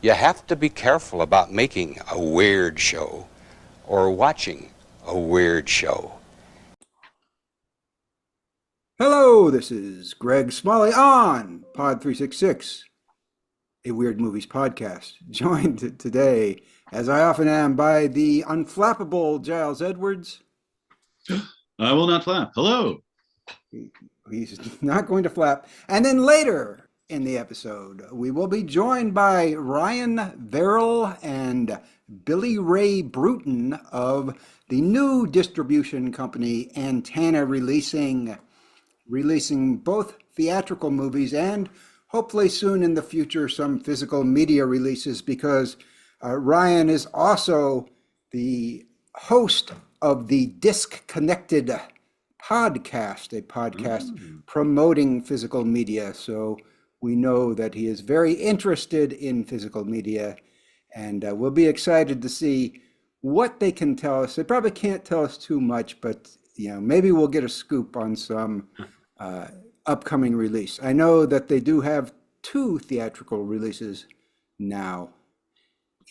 You have to be careful about making a weird show or watching a weird show. Hello, this is Greg Smalley on Pod 366, a Weird Movies podcast, joined today, as I often am, by the unflappable Giles Edwards. I will not flap. Hello. He's not going to flap. And then later in the episode, we will be joined by Ryan Verrill and Billy Ray Brewton of the new distribution company Antenna releasing both theatrical movies and hopefully soon in the future some physical media releases, because Ryan is also the host of the Disc Connected podcast, a podcast promoting physical media. So we know that he is very interested in physical media, and we'll be excited to see what they can tell us. They probably can't tell us too much, but maybe we'll get a scoop on some upcoming release. I know that they do have 2 theatrical releases now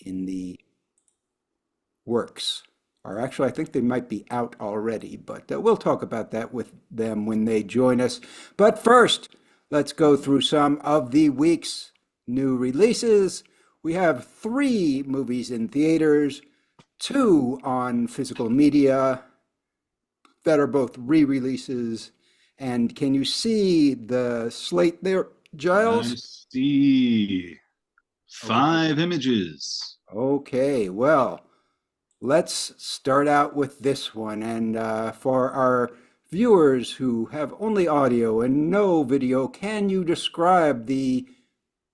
in the works. Or actually, I think they might be out already, but we'll talk about that with them when they join us. But first, let's go through some of the week's new releases. We have 3 movies in theaters, 2 on physical media that are both re-releases. And can you see the slate there, Giles? I see 5 images. Okay, well, let's start out with this one. And for our viewers who have only audio and no video, can you describe the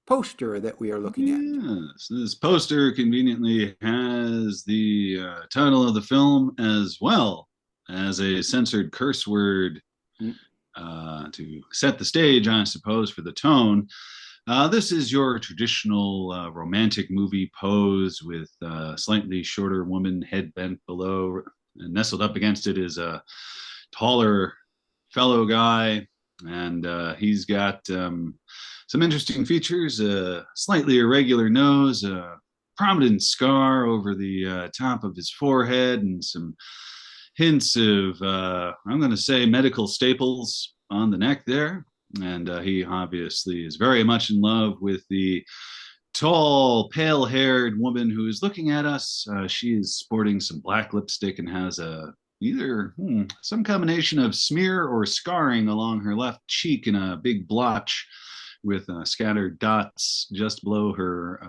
poster that we are looking at? Yes, this poster conveniently has the title of the film as well as a censored curse word to set the stage, I suppose, for the tone. This is your traditional romantic movie pose with a slightly shorter woman, head bent below, and nestled up against it is a taller fellow guy, and he's got some interesting features: a slightly irregular nose, a prominent scar over the top of his forehead, and some hints of, I'm going to say, medical staples on the neck there. And he obviously is very much in love with the tall, pale-haired woman who is looking at us. She is sporting some black lipstick and has either some combination of smear or scarring along her left cheek and a big blotch with scattered dots just below her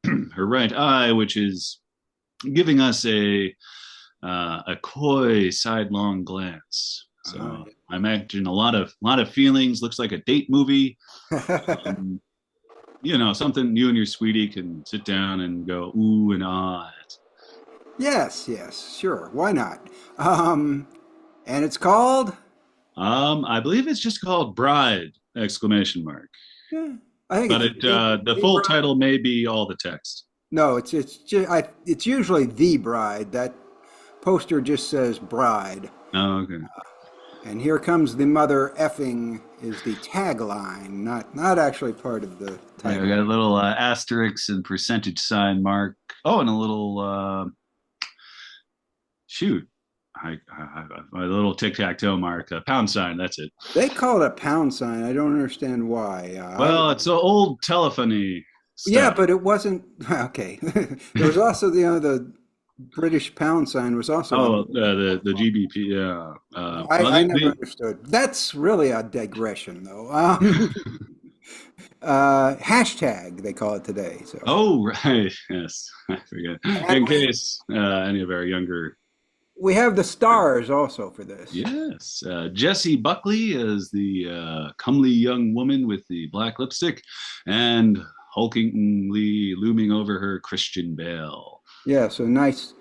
her right eye, which is giving us a coy sidelong glance. So I imagine a lot of feelings. Looks like a date movie. Something you and your sweetie can sit down and go ooh and ah at. Yes, sure. Why not? And it's called? I believe it's just called Bride! Exclamation mark. Yeah, I think. But the full title may be all the text. No, it's usually The Bride. That poster just says Bride. Oh, okay. And here comes the mother effing is the tagline, not actually part of the title. Yeah, we got a little asterisk and percentage sign mark. Oh, and a little my little tic-tac-toe mark, a pound sign. That's it. They call it a pound sign. I don't understand why. Well, it's old telephony stuff. Yeah, but it wasn't okay. There was also the British pound sign was also. The GBP. Yeah. I never understood. That's really a digression, though. Hashtag they call it today. So. Oh right, yes, I forget. In case any of our younger. We have the stars also for this. Yes, Jessie Buckley as the comely young woman with the black lipstick, and hulkingly looming over her, Christian Bale. Yeah, so nice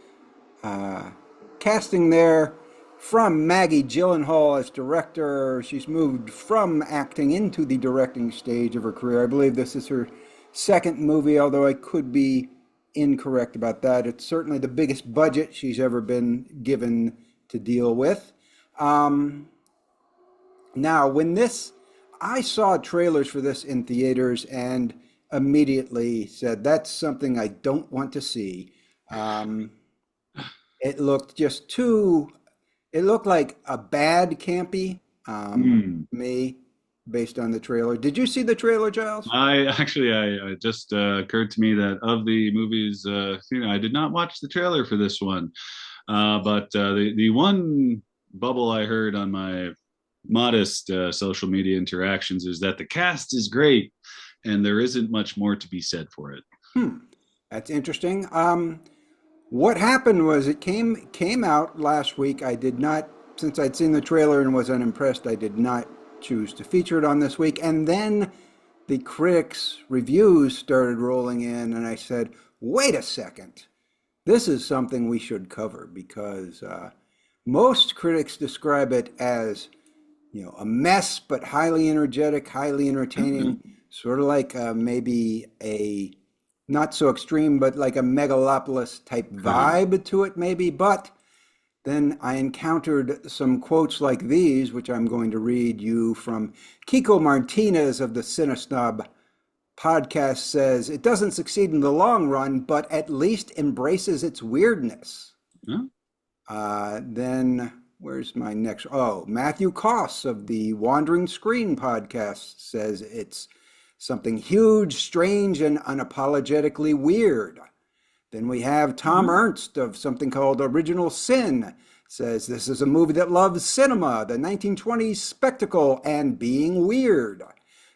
casting there from Maggie Gyllenhaal as director. She's moved from acting into the directing stage of her career. I believe this is her second movie, although I could be incorrect about that. It's certainly the biggest budget she's ever been given to deal with. Now, I saw trailers for this in theaters, and immediately said, that's something I don't want to see. It looked just too, it looked like a bad campy, Hmm. me, based on the trailer. Did you see the trailer, Giles? I just occurred to me that of the movies, I did not watch the trailer for this one. But the one bubble I heard on my modest social media interactions is that the cast is great, and there isn't much more to be said for it. Hmm, that's interesting. What happened was it came out last week. I did not, since I'd seen the trailer and was unimpressed, I did not choose to feature it on this week. And then the critics' reviews started rolling in, and I said, wait a second. This is something we should cover because most critics describe it as, a mess, but highly energetic, highly entertaining, sort of like maybe a not so extreme, but like a megalopolis type vibe to it, maybe. But then I encountered some quotes like these, which I'm going to read you from Kiko Martinez of the Cinesnob podcast says, it doesn't succeed in the long run, but at least embraces its weirdness. Yeah. Then where's my next? Oh, Matthew Koss of the Wandering Screen podcast says it's something huge, strange, and unapologetically weird. Then we have Tom Ernst of something called Original Sin says this is a movie that loves cinema, the 1920s spectacle, and being weird.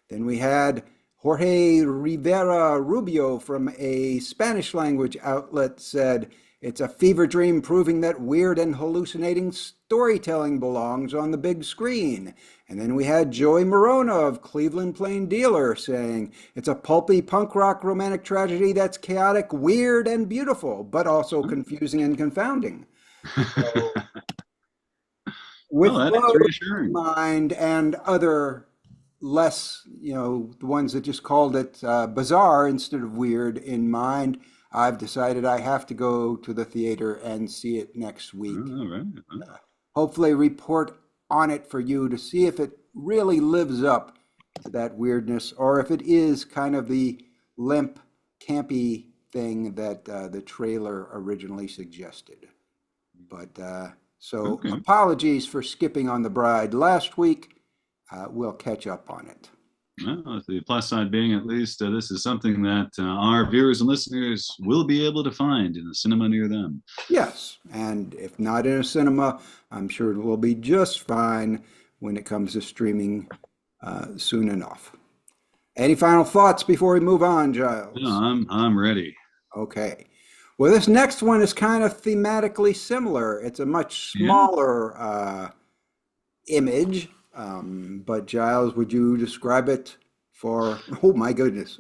Then we had Jorge Rivera Rubio from a Spanish language outlet said, it's a fever dream proving that weird and hallucinating storytelling belongs on the big screen. And then we had Joey Morona of Cleveland Plain Dealer saying, it's a pulpy punk rock romantic tragedy that's chaotic, weird, and beautiful, but also confusing and confounding. So, with Well, that is those in reassuring. mind and other less, the ones that just called it bizarre instead of weird in mind, I've decided I have to go to the theater and see it next week. All right. Hopefully report on it for you to see if it really lives up to that weirdness or if it is kind of the limp, campy thing that the trailer originally suggested. But so Okay. apologies for skipping on the bride last week. We'll catch up on it. Well, the plus side being at least this is something that our viewers and listeners will be able to find in a cinema near them. Yes, and if not in a cinema, I'm sure it will be just fine when it comes to streaming soon enough. Any final thoughts before we move on, Giles? No, I'm ready. Okay. Well, this next one is kind of thematically similar. It's a much smaller image, but Giles, would you describe it for, oh my goodness,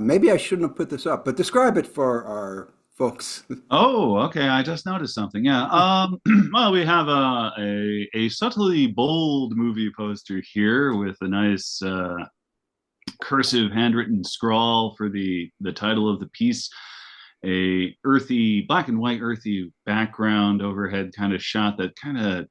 maybe I shouldn't have put this up, but describe it for our folks. Oh, okay. I just noticed something. Yeah. Well, we have a subtly bold movie poster here with a nice cursive handwritten scrawl for the title of the piece. A earthy, black and white earthy background overhead kind of shot that kind of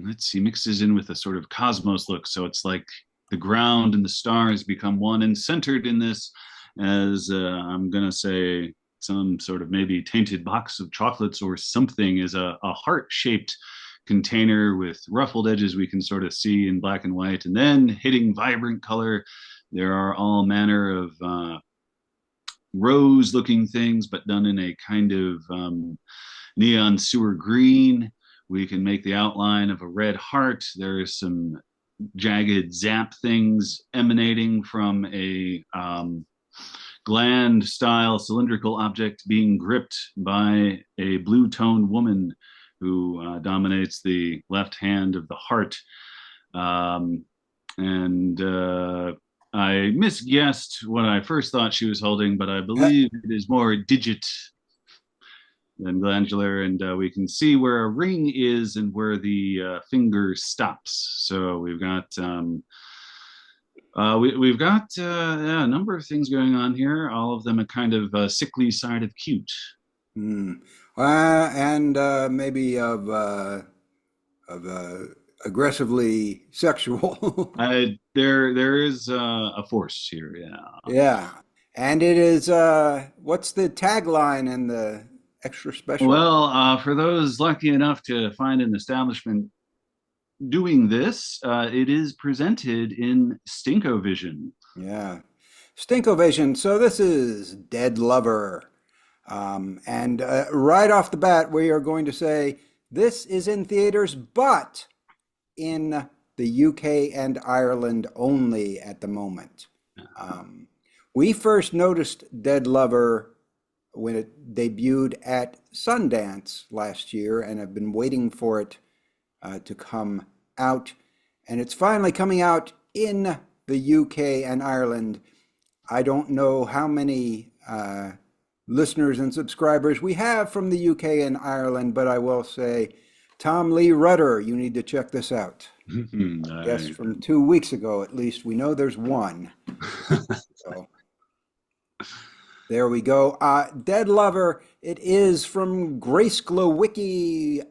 let's see, mixes in with a sort of cosmos look. So it's like the ground and the stars become one, and centered in this, as I'm gonna say, some sort of maybe tainted box of chocolates or something, is a heart-shaped container with ruffled edges we can sort of see in black and white, and then hitting vibrant color, there are all manner of rose-looking things, but done in a kind of neon sewer green. We can make the outline of a red heart. There is some jagged zap things emanating from a gland-style cylindrical object being gripped by a blue-toned woman who dominates the left hand of the heart. And I misguessed what I first thought she was holding, but I believe it is more digit than glandular, and we can see where a ring is and where the finger stops. So we've got we've got a number of things going on here. All of them a kind of sickly side of cute. And maybe of aggressively sexual. There is a force here. Yeah. Yeah. And it is, what's the tagline and the extra special? Well, for those lucky enough to find an establishment doing this, it is presented in Stinkovision. Yeah. Stinkovision. So this is Dead Lover. And right off the bat, we are going to say this is in theaters, but in the UK and Ireland only at the moment. We first noticed Dead Lover when it debuted at Sundance last year and have been waiting for it to come out. And it's finally coming out in the UK and Ireland. I don't know how many listeners and subscribers we have from the UK and Ireland, but I will say, Tom Lee Rudder, you need to check this out. Yes, from 2 weeks ago at least. We know there's one. So there we go. Dead Lover, it is from Grace Glowicki,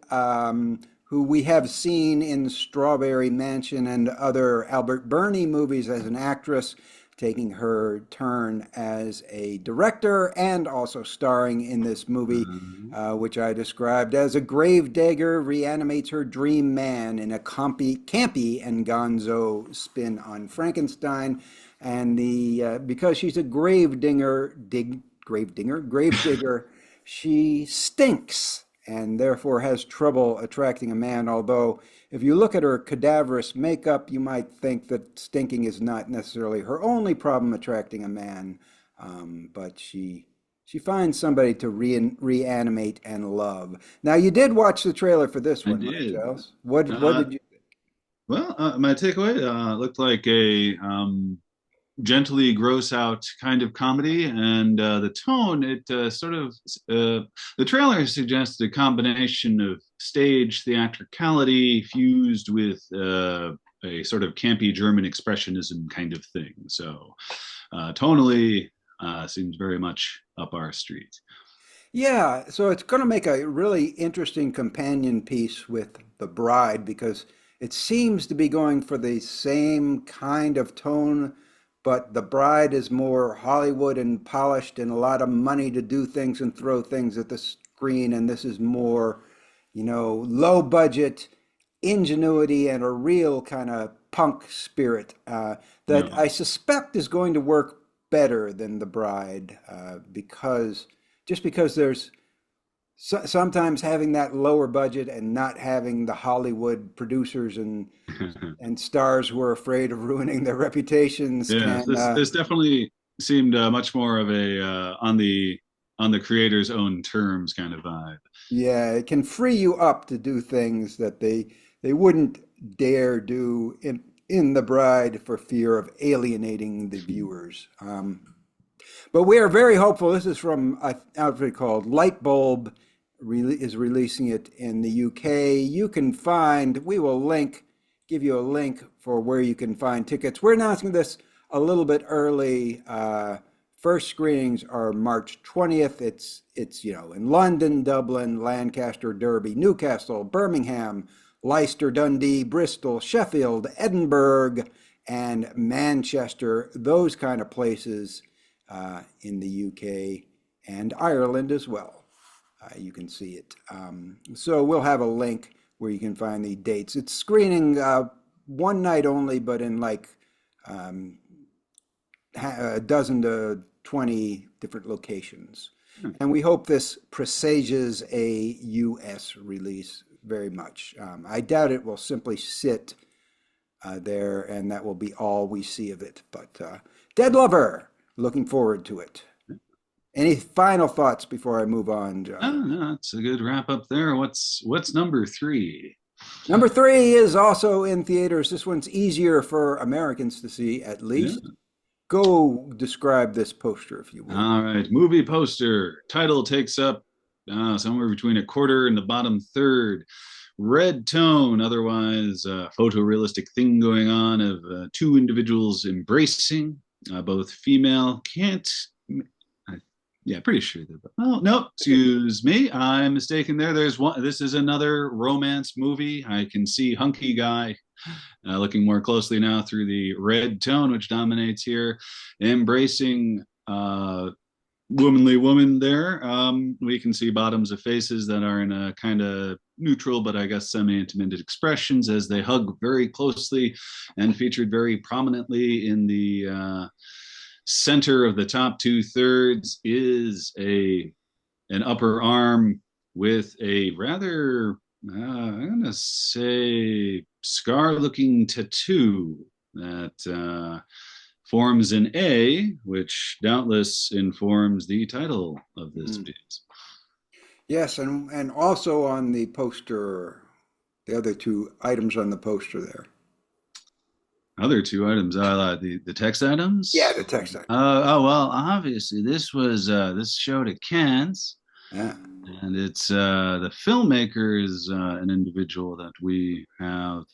who we have seen in Strawberry Mansion and other Albert Burney movies as an actress, taking her turn as a director and also starring in this movie, which I described as a gravedigger reanimates her dream man in a campy and gonzo spin on Frankenstein. And because she's a gravedigger, she stinks and therefore has trouble attracting a man. Although, if you look at her cadaverous makeup, you might think that stinking is not necessarily her only problem attracting a man. But she finds somebody to reanimate and love. Now, you did watch the trailer for this one, right, Giles? What did you think? Well, my takeaway looked like a gently gross out kind of comedy, and the tone, it the trailer suggests a combination of stage theatricality fused with a sort of campy German expressionism kind of thing. So tonally seems very much up our street. Yeah, so it's going to make a really interesting companion piece with The Bride because it seems to be going for the same kind of tone, but The Bride is more Hollywood and polished and a lot of money to do things and throw things at the screen. And this is more, low budget ingenuity and a real kind of punk spirit that I suspect is going to work better than The Bride because there's sometimes having that lower budget and not having the Hollywood producers and stars who are afraid of ruining their reputations. Yeah, this definitely seemed much more of a on the creator's own terms kind of vibe. Yeah, it can free you up to do things that they wouldn't dare do in The Bride for fear of alienating the viewers. But we are very hopeful. This is from an outfit called Lightbulb, is releasing it in the UK. You can we will give you a link for where you can find tickets. We're announcing this a little bit early. First screenings are March 20th. It's in London, Dublin, Lancaster, Derby, Newcastle, Birmingham, Leicester, Dundee, Bristol, Sheffield, Edinburgh, and Manchester. Those kind of places in the UK and Ireland as well. You can see it. So we'll have a link where you can find the dates. It's screening one night only, but in a dozen to 20 different locations. And we hope this presages a US release very much. I doubt it will simply sit there and that will be all we see of it. But Dead Lover, looking forward to it. Any final thoughts before I move on, John? No, that's a good wrap up there. What's number 3? Number 3 is also in theaters. This one's easier for Americans to see, at least. Yeah. Go describe this poster, if you will. All right, movie poster. Title takes up somewhere between a quarter and the bottom third. Red tone, otherwise photorealistic thing going on of two individuals embracing, both female. Pretty sure that. Oh no, excuse me, I'm mistaken there. There's one. This is another romance movie. I can see hunky guy. Looking more closely now through the red tone, which dominates here, embracing womanly woman there. We can see bottoms of faces that are in a kind of neutral, but I guess semi-intimate expressions as they hug very closely, and featured very prominently in the center of the top 2/3 is an upper arm with a rather, I'm going to say, scar-looking tattoo that forms an A, which doubtless informs the title of this piece. Yes, and also on the poster, the other two items on the poster there. Other two items, the text items. Yeah, the text item. Oh well, obviously this showed at Cannes. Yeah. And it's the filmmaker is an individual that we have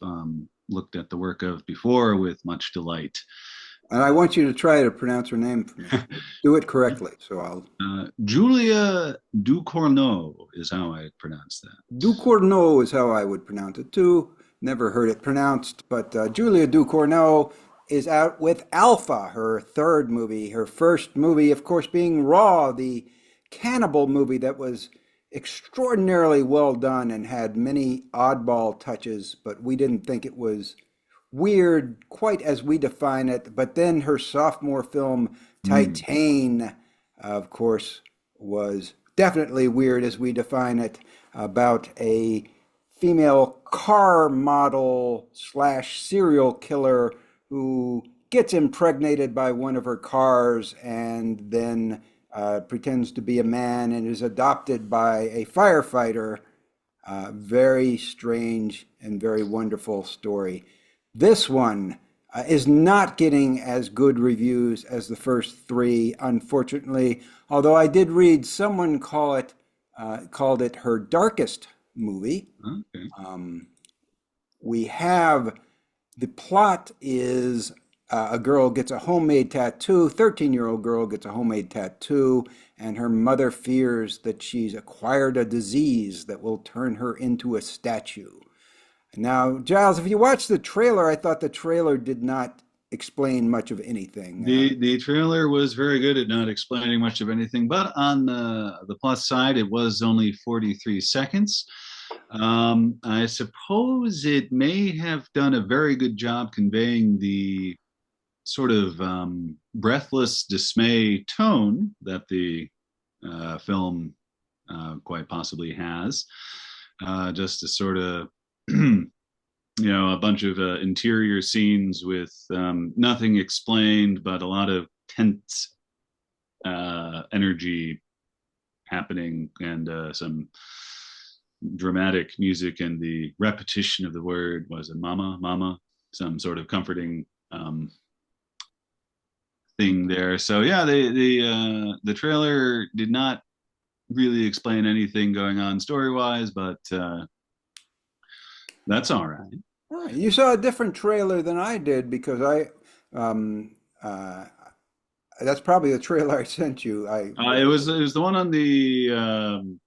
looked at the work of before with much delight. And I want you to try to pronounce her name for me. Do it correctly, so I'll. Julia Ducournau is how I pronounce that. Ducournau is how I would pronounce it too. Never heard it pronounced, but Julia Ducournau is out with Alpha, her third movie, her first movie, of course, being Raw, the cannibal movie that was extraordinarily well done and had many oddball touches, but we didn't think it was weird quite as we define it. But then her sophomore film, Titane, of course, was definitely weird as we define it, about a female car model / serial killer who gets impregnated by one of her cars and then pretends to be a man and is adopted by a firefighter. Very strange and very wonderful story. This one is not getting as good reviews as the first three, unfortunately, although I did read someone called it her darkest movie. Okay. We have, the plot is a girl gets a homemade tattoo, 13-year-old girl gets a homemade tattoo, and her mother fears that she's acquired a disease that will turn her into a statue. Now, Giles, if you watched the trailer, I thought the trailer did not explain much of anything. The trailer was very good at not explaining much of anything, but on the plus side, it was only 43 seconds. I suppose it may have done a very good job conveying the sort of breathless dismay tone that the film quite possibly has. Just a sort of, a bunch of interior scenes with nothing explained, but a lot of tense energy happening, and some dramatic music, and the repetition of the word was a mama, mama, some sort of comforting thing there. So yeah, the trailer did not really explain anything going on story-wise, but that's all right. You saw a different trailer than I did, because that's probably the trailer I sent you. It was the one on the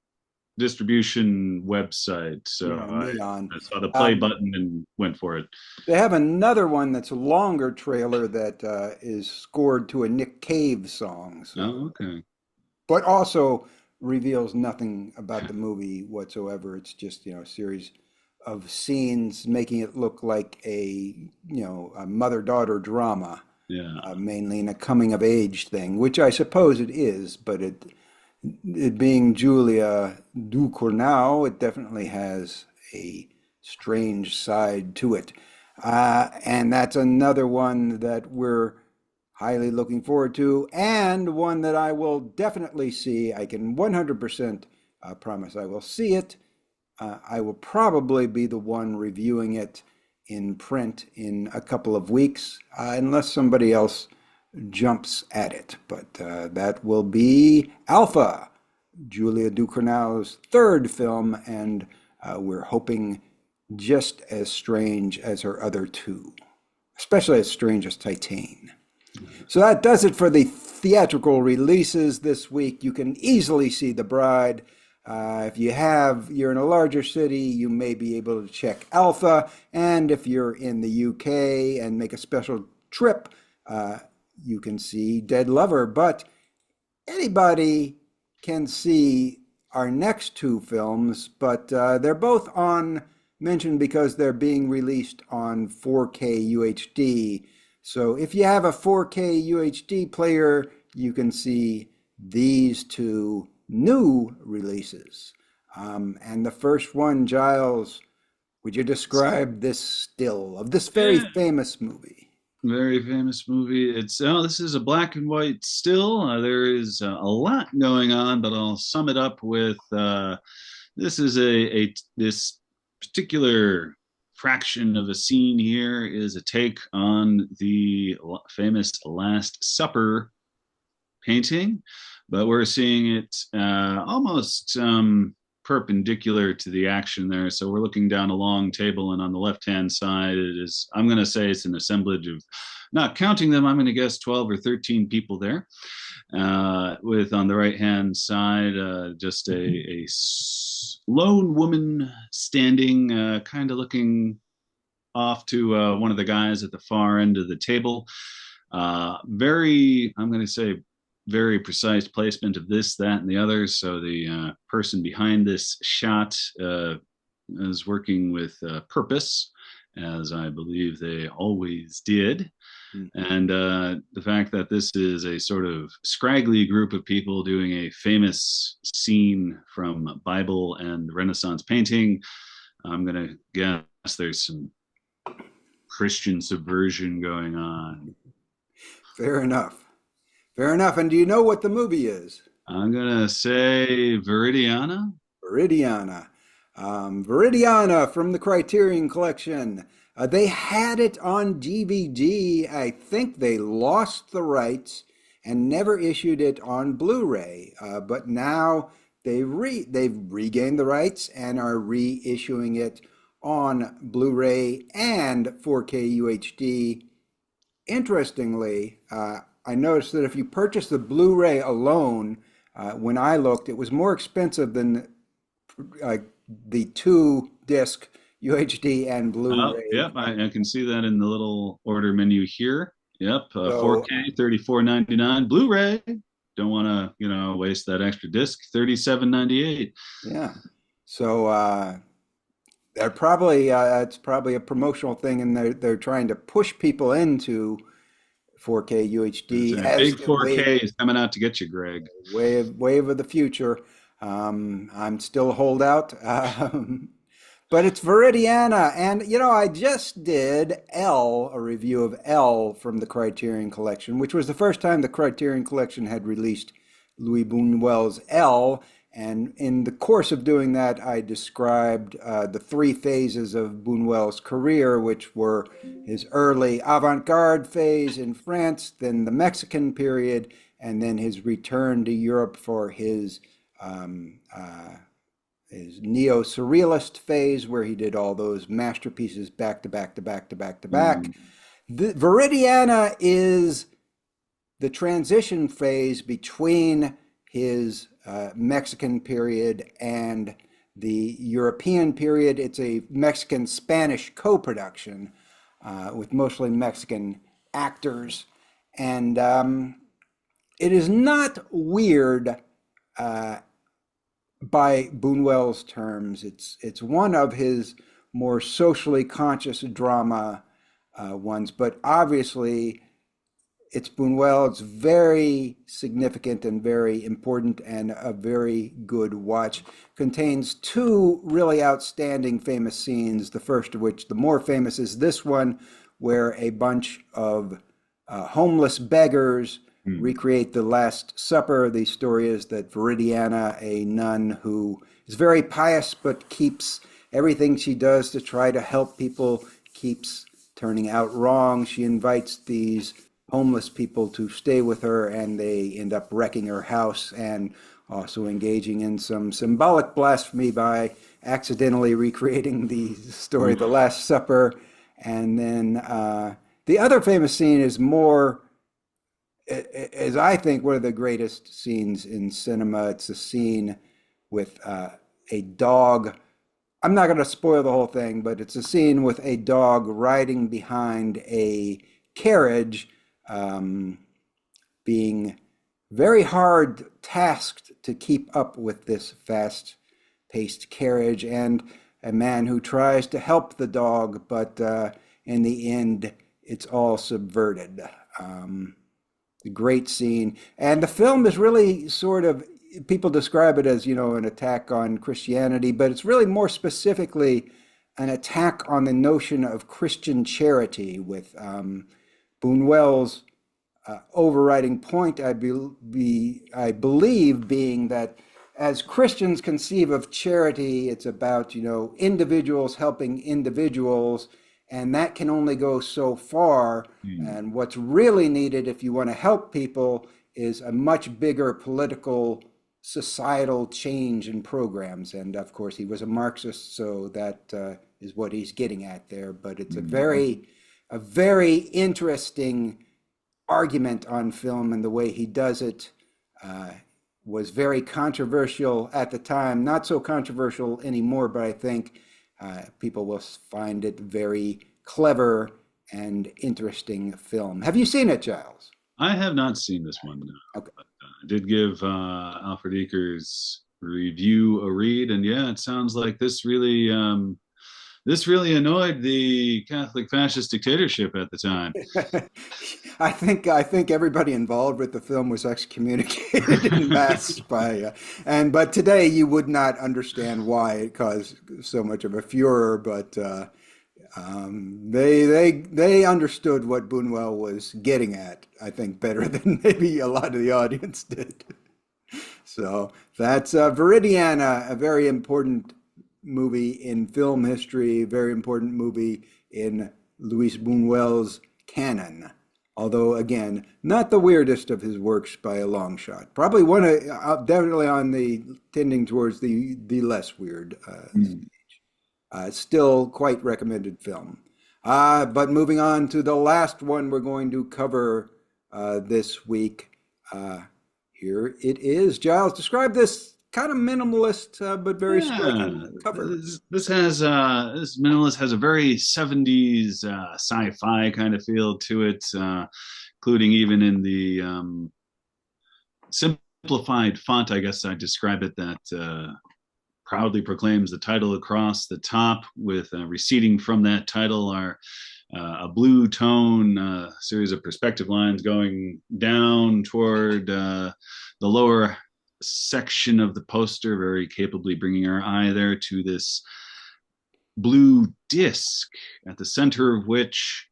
distribution website. So I saw the play button and went for it. They have another one that's a longer trailer that is scored to a Nick Cave song. So, okay. But also reveals nothing about the movie whatsoever. It's just, a series of scenes making it look like a mother-daughter drama. Yeah. Mainly in a coming-of-age thing, which I suppose it is, but it being Julia Ducournau, it definitely has a strange side to it. And that's another one that we're highly looking forward to, and one that I will definitely see. I can 100% promise I will see it. I will probably be the one reviewing it in print in a couple of weeks, unless somebody else jumps at it. But that will be Alpha, Julia Ducournau's third film, and we're hoping just as strange as her other two, especially as strange as Titane. So that does it for the theatrical releases this week. You can easily see The Bride. If you're in a larger city, you may be able to check Alpha. And if you're in the UK and make a special trip, you can see Dead Lover, but anybody can see our next two films, but they're both on mentioned because they're being released on 4K UHD. So if you have a 4K UHD player, you can see these two new releases. And the first one, Giles, would you describe this still of this very famous movie? Very famous movie. This is a black and white still. There is a lot going on, but I'll sum it up with this is this particular fraction of a scene here is a take on the famous Last Supper painting, but we're seeing it almost perpendicular to the action there. So we're looking down a long table, and on the left-hand side, I'm going to say it's an assemblage of, not counting them, I'm going to guess 12 or 13 people there. With on the right-hand side, just a lone woman standing, kind of looking off to one of the guys at the far end of the table. I'm going to say, very precise placement of this, that, and the other. So the person behind this shot is working with purpose, as I believe they always did. And the fact that this is a sort of scraggly group of people doing a famous scene from Bible and Renaissance painting, I'm going to guess there's some Christian subversion going on. Fair enough. Fair enough. And do you know what the movie is? I'm going to say Viridiana. Viridiana. Viridiana from the Criterion Collection. They had it on DVD. I think they lost the rights and never issued it on Blu-ray. But now they've regained the rights and are reissuing it on Blu-ray and 4K UHD. Interestingly, I noticed that if you purchase the Blu-ray alone, when I looked, it was more expensive than the two-disc UHD and Blu-ray. Yep, I can see that in the little order menu here. Yep, 4K, $34.99. Blu-ray, don't want to waste that extra disc, $37.98. Yeah, so they're probably it's probably a promotional thing, and they're trying to push people into 4K UHD. Big 4K is coming out to get you, Greg. Wave of the future. I'm still a holdout. But it's Viridiana. And, I just did a review of L from the Criterion Collection, which was the first time the Criterion Collection had released Louis Buñuel's L. And in the course of doing that, I described the three phases of Buñuel's career, which were his early avant-garde phase in France, then the Mexican period, and then his return to Europe for his neo-surrealist phase, where he did all those masterpieces back to back to back to back to back. The Viridiana is the transition phase between his Mexican period and the European period. It's a Mexican-Spanish co-production with mostly Mexican actors. And it is not weird by Buñuel's terms. It's one of his more socially conscious drama ones, but obviously it's Buñuel. It's very significant and very important and a very good watch. Contains two really outstanding famous scenes, the first of which, the more famous, is this one, where a bunch of homeless beggars recreate the Last Supper. The story is that Viridiana, a nun who is very pious but keeps everything she does to try to help people, keeps turning out wrong. She invites these homeless people to stay with her, and they end up wrecking her house and also engaging in some symbolic blasphemy by accidentally recreating the story of the Last Supper. And then the other famous scene is is I think one of the greatest scenes in cinema. It's a scene with a dog. I'm not going to spoil the whole thing, but it's a scene with a dog riding behind a carriage being very hard tasked to keep up with this fast-paced carriage, and a man who tries to help the dog, but in the end, it's all subverted. A great scene. And the film is really sort of, people describe it as, an attack on Christianity, but it's really more specifically an attack on the notion of Christian charity, with Buñuel's overriding point, I believe, being that as Christians conceive of charity, it's about, individuals helping individuals, and that can only go so far. And what's really needed, if you want to help people, is a much bigger political, societal change in programs. And of course, he was a Marxist, so that is what he's getting at there. But it's a very interesting argument on film, and the way he does it was very controversial at the time. Not so controversial anymore, but I think people will find it very clever and interesting film. Have you seen it, Giles? I have not seen this one, no. Okay. But, I did give Alfred Eaker's review a read, and yeah, it sounds like this really annoyed the Catholic fascist dictatorship at the time. I think everybody involved with the film was excommunicated en masse but today you would not understand why it caused so much of a furor, but they understood what Buñuel was getting at, I think, better than maybe a lot of the audience did. So that's Viridiana, a very important movie in film history, very important movie in Luis Buñuel's canon. Although, again, not the weirdest of his works by a long shot. Probably definitely on the tending towards the less weird stage. Still quite recommended film. But moving on to the last one we're going to cover this week. Here it is. Giles, describe this kind of minimalist but very striking cover. This minimalist has a very 70s sci-fi kind of feel to it, including even in the simplified font, I guess I'd describe it, that proudly proclaims the title across the top, with receding from that title are a blue tone series of perspective lines going down toward the lower section of the poster, very capably bringing our eye there to this blue disc, at the center of which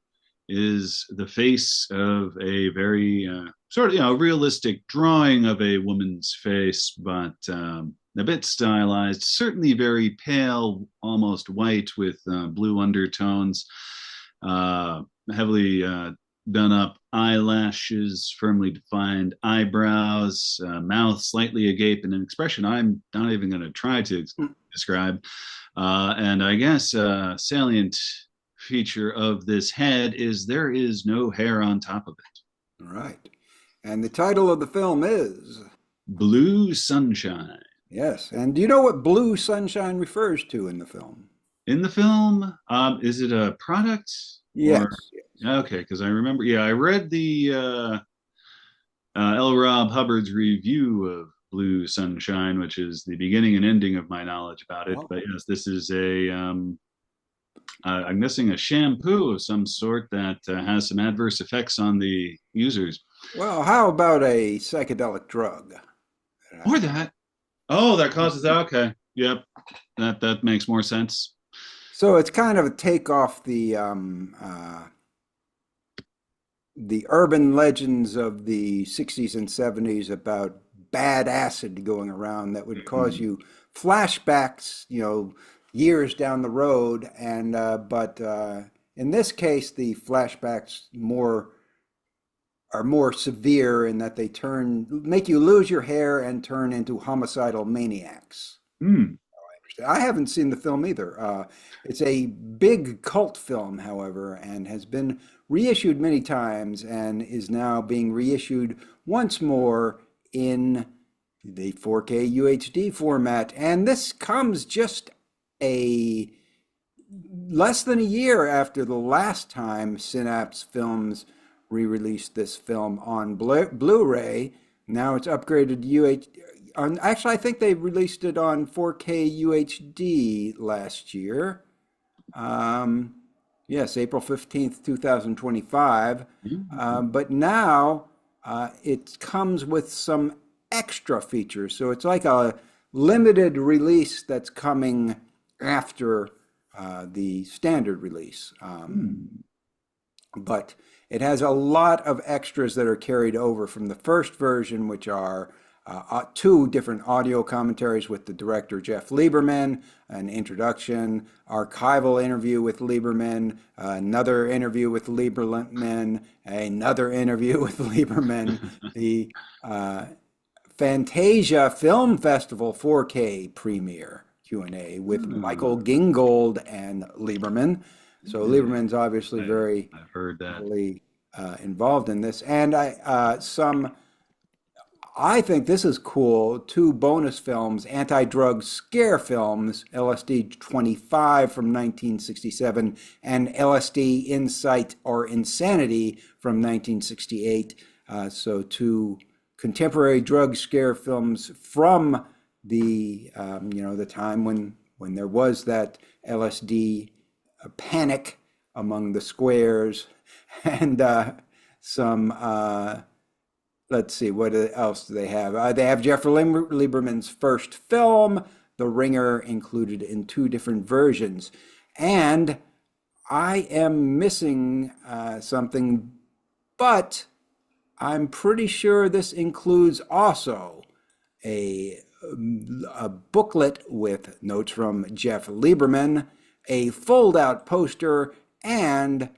is the face of a very sort of realistic drawing of a woman's face, but a bit stylized, certainly very pale, almost white, with blue undertones, heavily done up eyelashes, firmly defined eyebrows, mouth slightly agape, and an expression I'm not even going to try to describe. And I guess a salient feature of this head is there is no hair on top of it. All right. And the title of the film is Blue Sunshine. Yes. And do you know what blue sunshine refers to in the film? In the film, is it a product? Yes. Okay, because I remember, I read the L. Rob Hubbard's review of Blue Sunshine, which is the beginning and ending of my knowledge about it. Oh. But yes, this is I'm guessing a shampoo of some sort that has some adverse effects on the users. Well, how about a psychedelic drug? Or that. Oh, that causes that. Okay. Yep. That makes more sense. So it's kind of a take off the urban legends of the 60s and 70s about bad acid going around that would cause you flashbacks, years down the road. And but in this case, the flashbacks are more severe in that they make you lose your hair and turn into homicidal maniacs. I haven't seen the film either. It's a big cult film, however, and has been reissued many times and is now being reissued once more in the 4K UHD format. And this comes just less than a year after the last time Synapse Films re-released this film on Blu-ray. Now it's upgraded to actually, I think they released it on 4K UHD last year. Yes, April 15th, 2025. But now it comes with some extra features. So it's like a limited release that's coming after the standard release. But it has a lot of extras that are carried over from the first version, which are two different audio commentaries with the director Jeff Lieberman, an introduction, archival interview with Lieberman, another interview with Lieberman, another interview with Lieberman, the Fantasia Film Festival 4K premiere Q&A with Michael Gingold and Lieberman. So Lieberman's obviously very I've heard that. heavily involved in this. And I think this is cool. Two bonus films, anti-drug scare films, LSD 25 from 1967 and LSD Insight or Insanity from 1968. So two contemporary drug scare films from the the time when there was that LSD panic among the squares, and some let's see, what else do they have? They have Jeff Lieberman's first film, The Ringer, included in two different versions. And I am missing something, but I'm pretty sure this includes also a booklet with notes from Jeff Lieberman, a fold-out poster, and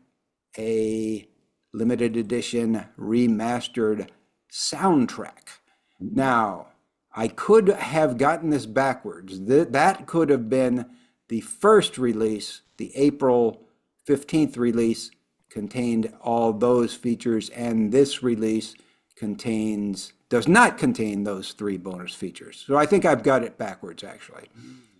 a limited edition remastered soundtrack. Now, I could have gotten this backwards. That could have been the first release. The April 15th release contained all those features, and this release does not contain those three bonus features. So I think I've got it backwards, actually.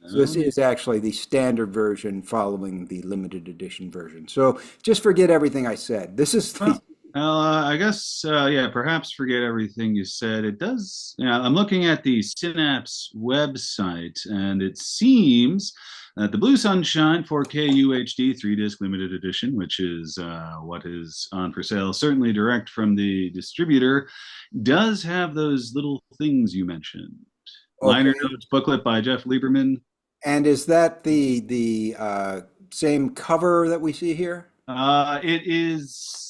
So this is actually the standard version following the limited edition version. So just forget everything I said. This is the... I guess, perhaps forget everything you said. It does, I'm looking at the Synapse website, and it seems that the Blue Sunshine 4K UHD 3-disc limited edition, which is what is on for sale, certainly direct from the distributor, does have those little things you mentioned. Okay. Liner notes booklet by Jeff Lieberman. And is that the same cover that we see here? It is...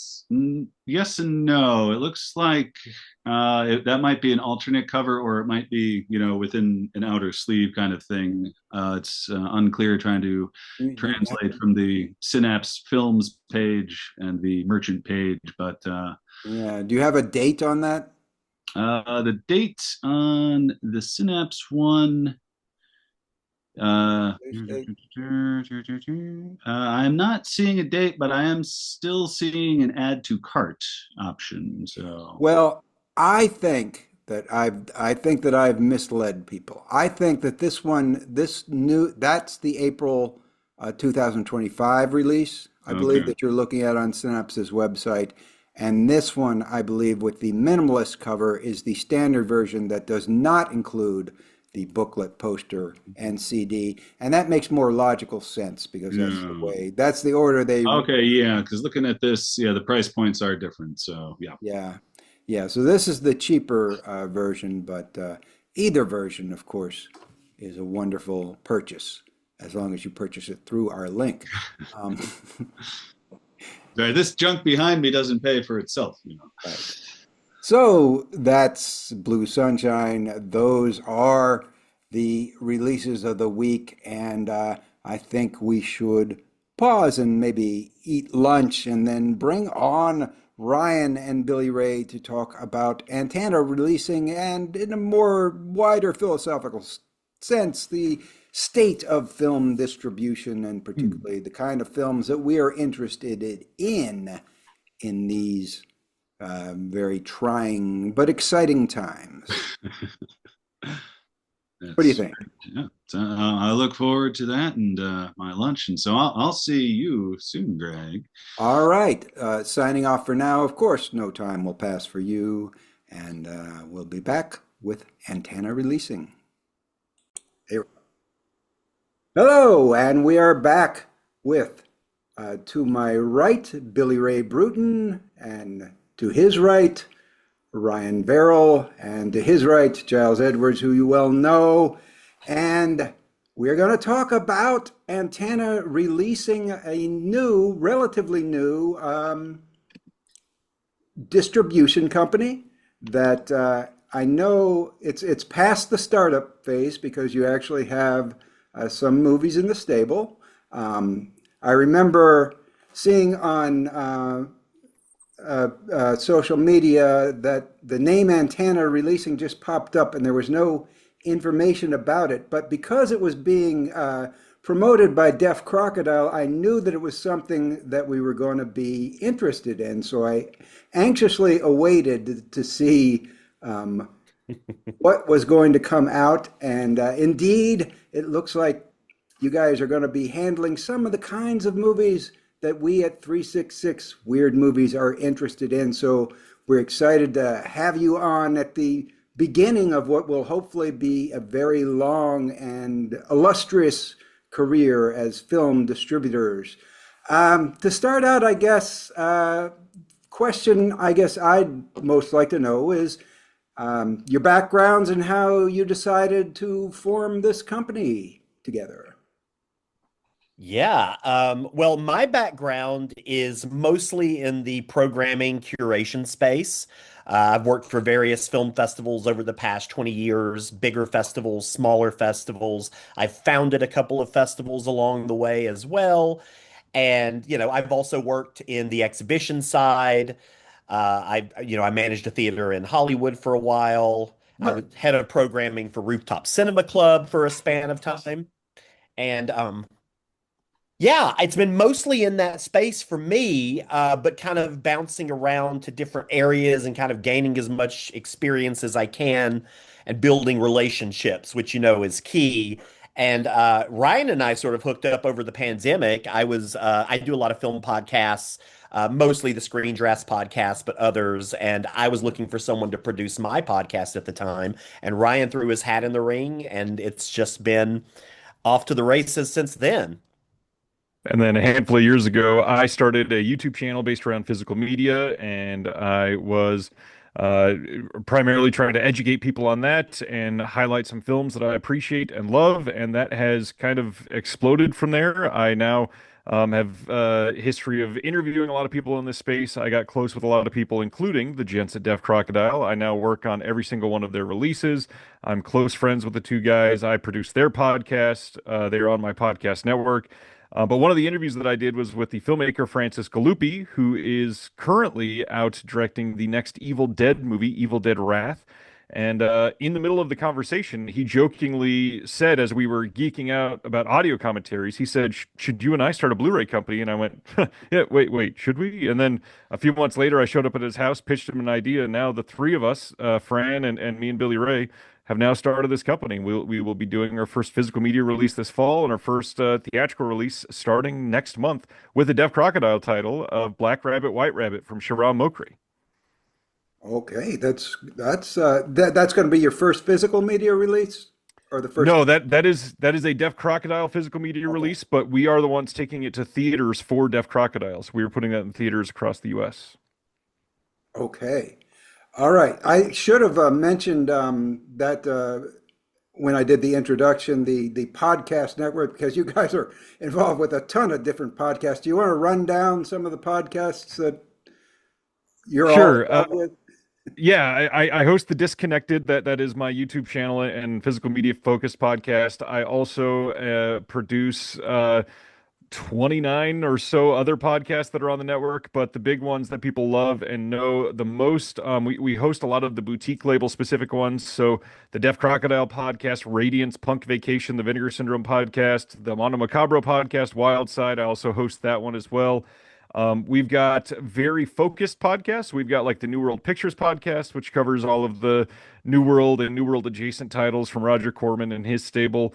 Yes and no. It looks like that might be an alternate cover, or it might be, within an outer sleeve kind of thing. It's unclear trying to translate from the Synapse Films page and the merchant page, but yeah. Do you have a date on that? The date on the Synapse one. I'm not seeing a date, but I am still seeing an add to cart option. So, well, I think that I've misled people. I think that that's the April 2025 release. I believe that you're looking at on Synapse's website. And this one, I believe, with the minimalist cover, is the standard version that does not include the booklet, poster, and CD. And that makes more logical sense because that's the order they... Okay, yeah, because looking at this, the price points are different, so yeah. Yeah, so this is the cheaper version, but either version, of course, is a wonderful purchase, as long as you purchase it through our link. Sorry, this junk behind me doesn't pay for itself, Right. So that's Blue Sunshine. Those are the releases of the week, and I think we should pause and maybe eat lunch and then bring on Ryan and Billy Ray to talk about Antana releasing, and in a more wider philosophical sense, the state of film distribution, and particularly the kind of films that we are interested in these very trying but exciting times. What do you That's think? yeah. So, I look forward to that and my lunch, and so I'll see you soon, Greg. All right. Signing off for now. Of course, no time will pass for you, and we'll be back with antenna releasing. Here. Hello, and we are back with to my right, Billy Ray Brewton, and to his right, Ryan Verrill, and to his right, Giles Edwards, who you well know. And we're going to talk about Antenna releasing a new, relatively new distribution company that I know it's past the startup phase because you actually have some movies in the stable. I remember seeing on social media that the name Antenna releasing just popped up and there was no information about it. But because it was being promoted by Deaf Crocodile, I knew that it was something that we were going to be interested in. So I anxiously awaited to see what was going to come out. And indeed, it looks like you guys are going to be handling some of the kinds of movies that we at 366 Weird Movies are interested in. So we're excited to have you on at the beginning of what will hopefully be a very long and illustrious career as film distributors. To start out, I guess, question I guess I'd most like to know is your backgrounds and how you decided to form this company together. Yeah. Well, my background is mostly in the programming curation space. I've worked for various film festivals over the past 20 years, bigger festivals, smaller festivals. I've founded a couple of festivals along the way as well. And, I've also worked in the exhibition side. I managed a theater in Hollywood for a while. I was head of programming for Rooftop Cinema Club for a span of time. And yeah, it's been mostly in that space for me, but kind of bouncing around to different areas and kind of gaining as much experience as I can and building relationships, which is key. And Ryan and I sort of hooked up over the pandemic. I do a lot of film podcasts, mostly the Screen Drafts podcast, but others. And I was looking for someone to produce my podcast at the time. And Ryan threw his hat in the ring, and it's just been off to the races since then. And then a handful of years ago, I started a YouTube channel based around physical media, and I was uh, primarily trying to educate people on that and highlight some films that I appreciate and love. And that has kind of exploded from there. I now have a history of interviewing a lot of people in this space. I got close with a lot of people, including the gents at Deaf Crocodile. I now work on every single one of their releases. I'm close friends with the two guys. I produce their podcast. They're on my podcast network. But one of the interviews that I did was with the filmmaker Francis Galuppi, who is currently out directing the next Evil Dead movie, Evil Dead Wrath. And in the middle of the conversation, he jokingly said, as we were geeking out about audio commentaries, he said, "Should you and I start a Blu-ray company?" And I went, "Yeah, wait, should we?" And then a few months later, I showed up at his house, pitched him an idea, and now the three of us, Fran and me and Billy Ray, have now started this company. We will be doing our first physical media release this fall and our first theatrical release starting next month with a Deaf Crocodile title of Black Rabbit, White Rabbit from Shahram Mokri. Okay, that's going to be your first physical media release, or the first? No, that is a Deaf Crocodile physical media release, but we are the ones taking it to theaters for Deaf Crocodiles. We are putting that in theaters across the U.S. Okay, all right. I should have mentioned that when I did the introduction, the podcast network, because you guys are involved with a ton of different podcasts. Do you want to run down some of the podcasts that you're all Sure. involved with? Yeah, I host the Disconnected. That is my YouTube channel and physical media focused podcast. I also produce 29 or so other podcasts that are on the network, but the big ones that people love and know the most, we host a lot of the boutique label specific ones. So the Deaf Crocodile podcast, Radiance, Punk Vacation, the Vinegar Syndrome podcast, the Mondo Macabro podcast, Wild Side. I also host that one as well. We've got very focused podcasts. We've got like the New World Pictures podcast, which covers all of the New World and New World adjacent titles from Roger Corman and his stable.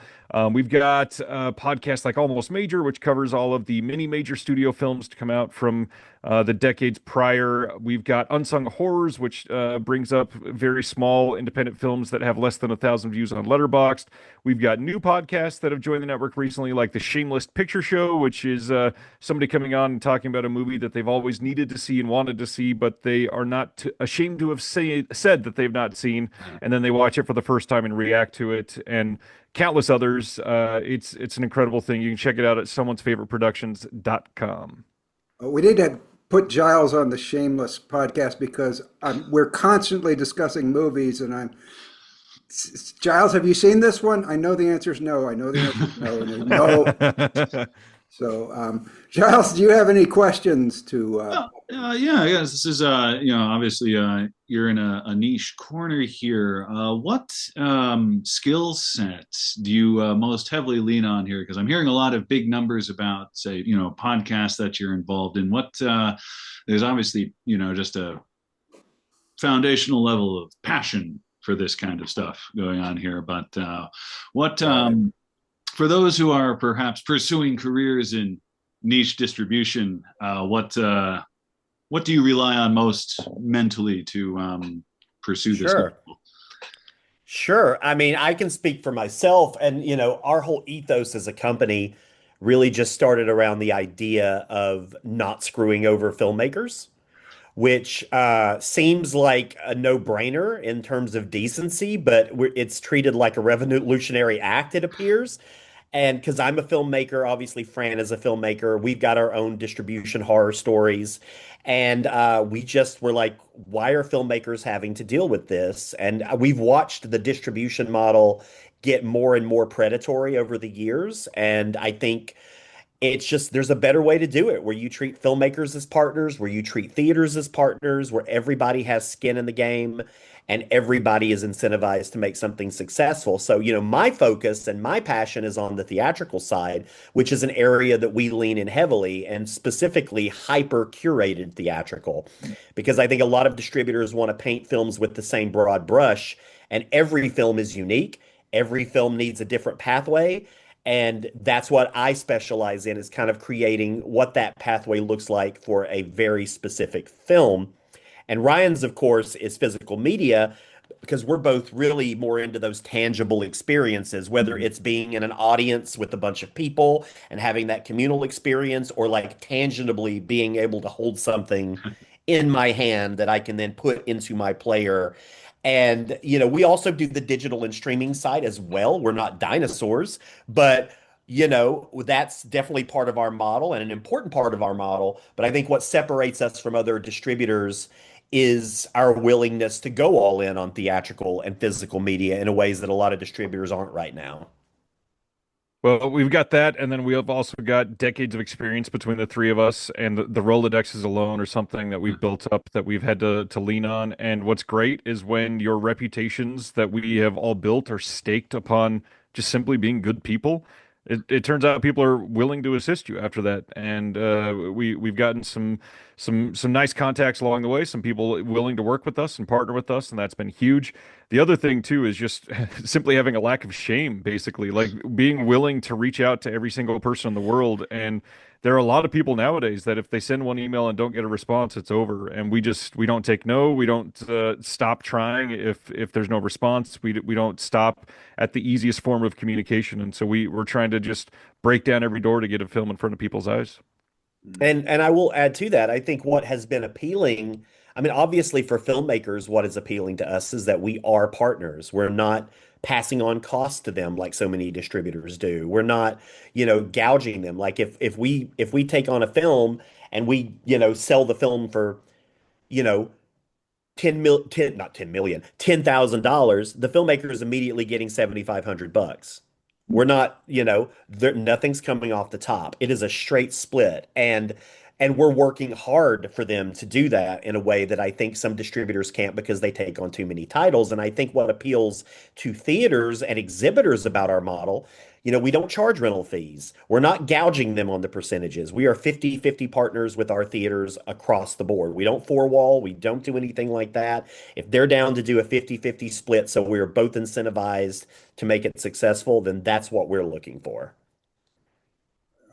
We've got podcasts like Almost Major, which covers all of the mini major studio films to come out from the decades prior. We've got Unsung Horrors, which brings up very small independent films that have less than 1,000 views on Letterboxd. We've got new podcasts that have joined the network recently, like the Shameless Picture Show, which is somebody coming on and talking about a movie that they've always needed to see and wanted to see, but they are not ashamed to have said that they've not seen, and then they watch it for the first time and react to it, and countless others. It's an incredible thing. You can check it out at someone'sfavoriteproductions.com. We need to put Giles on the Shameless podcast because we're constantly discussing movies, and Giles, have you seen this one? I know the answer is no. I know the answer is no. And no. So, Giles, do you have any questions to? Yeah, I guess this is obviously you're in a niche corner here. What skill sets do you most heavily lean on here? Because I'm hearing a lot of big numbers about, say, podcasts that you're involved in. What there's obviously just a foundational level of passion for this kind of stuff going on here. But what for those who are perhaps pursuing careers in niche distribution, what do you rely on most mentally to pursue this? Sure. I mean, I can speak for myself, and our whole ethos as a company really just started around the idea of not screwing over filmmakers, which seems like a no-brainer in terms of decency, but it's treated like a revolutionary act, it appears. And because I'm a filmmaker, obviously Fran is a filmmaker, we've got our own distribution horror stories. And we just were like, why are filmmakers having to deal with this? And we've watched the distribution model get more and more predatory over the years. And I think it's just there's a better way to do it where you treat filmmakers as partners, where you treat theaters as partners, where everybody has skin in the game and everybody is incentivized to make something successful. So, my focus and my passion is on the theatrical side, which is an area that we lean in heavily, and specifically hyper curated theatrical, because I think a lot of distributors want to paint films with the same broad brush, and every film is unique. Every film needs a different pathway. And that's what I specialize in, is kind of creating what that pathway looks like for a very specific film. And Ryan's, of course, is physical media, because we're both really more into those tangible experiences, whether it's being in an audience with a bunch of people and having that communal experience, or like tangibly being able to hold something in my hand that I can then put into my player. And, we also do the digital and streaming side as well. We're not dinosaurs, but, that's definitely part of our model and an important part of our model. But I think what separates us from other distributors is our willingness to go all in on theatrical and physical media in a ways that a lot of distributors aren't right now. Well, we've got that, and then we have also got decades of experience between the three of us, and the Rolodexes alone are something that we've built up that we've had to lean on. And what's great is when your reputations that we have all built are staked upon just simply being good people. It turns out people are willing to assist you after that, and we've gotten some nice contacts along the way. Some people willing to work with us and partner with us, and that's been huge. The other thing too is just simply having a lack of shame, basically, like being willing to reach out to every single person in the world. And there are a lot of people nowadays that if they send one email and don't get a response, it's over. And we don't take no. We don't stop trying if there's no response. We don't stop at the easiest form of communication. And so we're trying to just break down every door to get a film in front of people's eyes. And I will add to that, I think what has been appealing, I mean, obviously for filmmakers, what is appealing to us is that we are partners. We're not passing on costs to them like so many distributors do. We're not, gouging them. Like if we take on a film and we, sell the film for, 10,000, the filmmaker is immediately getting $7,500. We're not, nothing's coming off the top. It is a straight split. And And we're working hard for them to do that in a way that I think some distributors can't because they take on too many titles. And I think what appeals to theaters and exhibitors about our model, we don't charge rental fees. We're not gouging them on the percentages. We are 50-50 partners with our theaters across the board. We don't four wall, we don't do anything like that. If they're down to do a 50-50 split, so we're both incentivized to make it successful, then that's what we're looking for.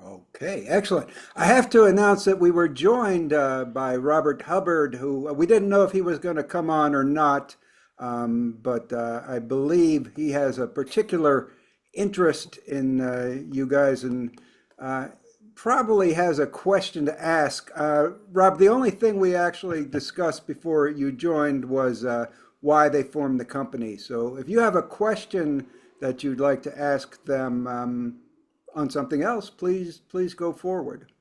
Okay, excellent. I have to announce that we were joined by Robert Hubbard, who we didn't know if he was going to come on or not, but I believe he has a particular interest in you guys and probably has a question to ask. Rob, the only thing we actually discussed before you joined was why they formed the company. So if you have a question that you'd like to ask them, on something else, please go forward.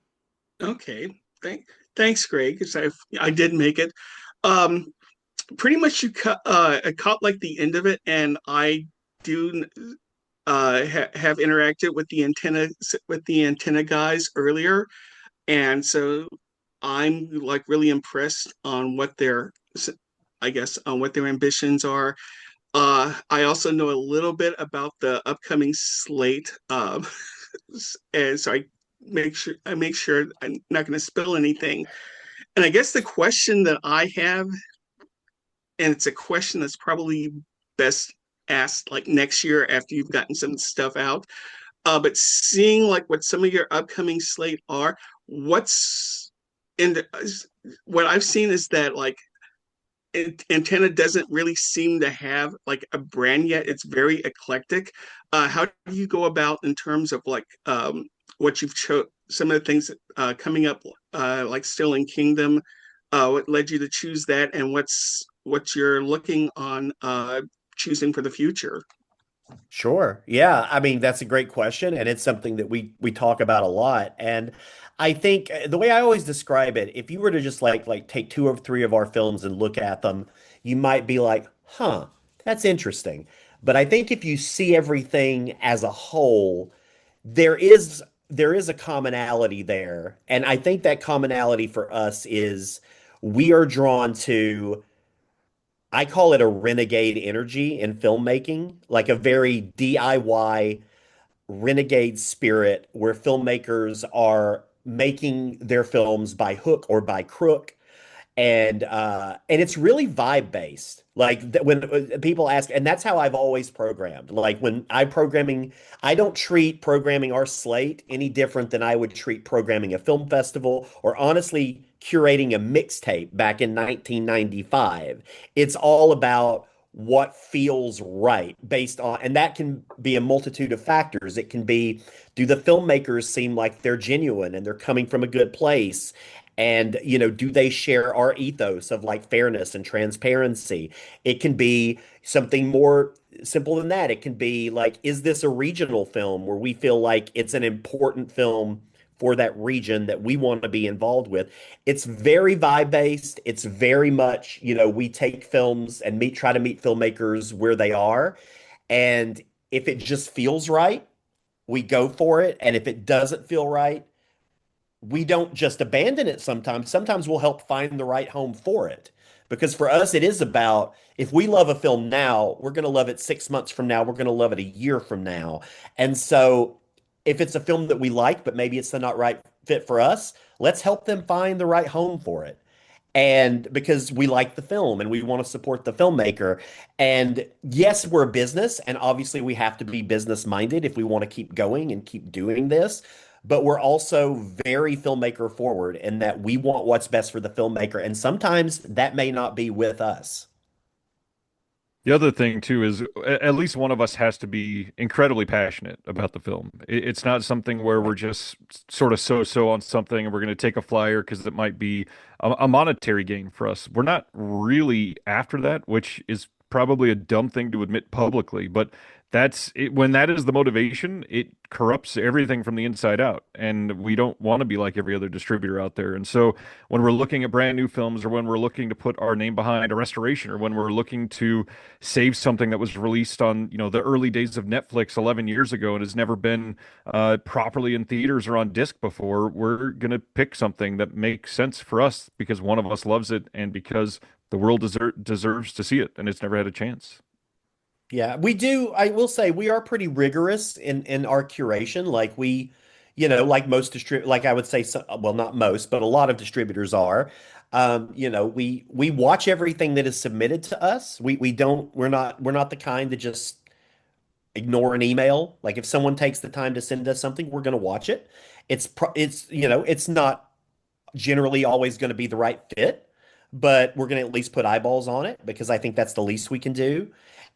Okay. Thanks, Greg, because I did make it. Pretty much I caught like the end of it, and I do have interacted with the antenna guys earlier, and so I'm like really impressed on what their ambitions are. I also know a little bit about the upcoming slate. And so I make sure I'm not going to spill anything. And I guess the question that I have, and it's a question that's probably best asked like next year after you've gotten some stuff out. But seeing like what some of your upcoming slate are, what's in what I've seen is that like Antenna doesn't really seem to have like a brand yet. It's very eclectic. How do you go about in terms of like what you've chose? Some of the things coming up, like still in Kingdom. What led you to choose that, and what you're looking on choosing for the future? Sure. Yeah. I mean, that's a great question, and it's something that we talk about a lot. And I think the way I always describe it, if you were to just like take two or three of our films and look at them, you might be like, "Huh, that's interesting." But I think if you see everything as a whole, there is a commonality there. And I think that commonality for us is we are drawn to, I call it a renegade energy in filmmaking, like a very DIY renegade spirit where filmmakers are making their films by hook or by crook, and it's really vibe based. Like when people ask, and that's how I've always programmed. Like when I programming, I don't treat programming our slate any different than I would treat programming a film festival or honestly curating a mixtape back in 1995. It's all about what feels right based on, and that can be a multitude of factors. It can be, do the filmmakers seem like they're genuine and they're coming from a good place? And, do they share our ethos of like fairness and transparency? It can be something more simple than that. It can be like, is this a regional film where we feel like it's an important film for that region that we want to be involved with? It's very vibe based. It's very much, we take films and try to meet filmmakers where they are. And if it just feels right, we go for it. And if it doesn't feel right, we don't just abandon it sometimes. Sometimes we'll help find the right home for it. Because for us, it is about, if we love a film now, we're going to love it 6 months from now. We're going to love it a year from now. And so if it's a film that we like, but maybe it's the not right fit for us, let's help them find the right home for it. And because we like the film and we want to support the filmmaker. And yes, we're a business, and obviously we have to be business minded if we want to keep going and keep doing this. But we're also very filmmaker forward in that we want what's best for the filmmaker. And sometimes that may not be with us. The other thing too is at least one of us has to be incredibly passionate about the film. It's not something where we're just sort of so on something and we're going to take a flyer because it might be a monetary gain for us. We're not really after that, which is probably a dumb thing to admit publicly, but that's it. When that is the motivation, it corrupts everything from the inside out. And we don't want to be like every other distributor out there. And so when we're looking at brand new films, or when we're looking to put our name behind a restoration, or when we're looking to save something that was released on, the early days of Netflix 11 years ago and has never been properly in theaters or on disc before, we're going to pick something that makes sense for us because one of us loves it and because the world deserves to see it and it's never had a chance. Yeah, we do. I will say we are pretty rigorous in our curation. Like like most like I would say, well, not most, but a lot of distributors are. We watch everything that is submitted to us. We don't. We're not the kind that just ignore an email. Like if someone takes the time to send us something, we're going to watch it. It's not generally always going to be the right fit, but we're going to at least put eyeballs on it because I think that's the least we can do.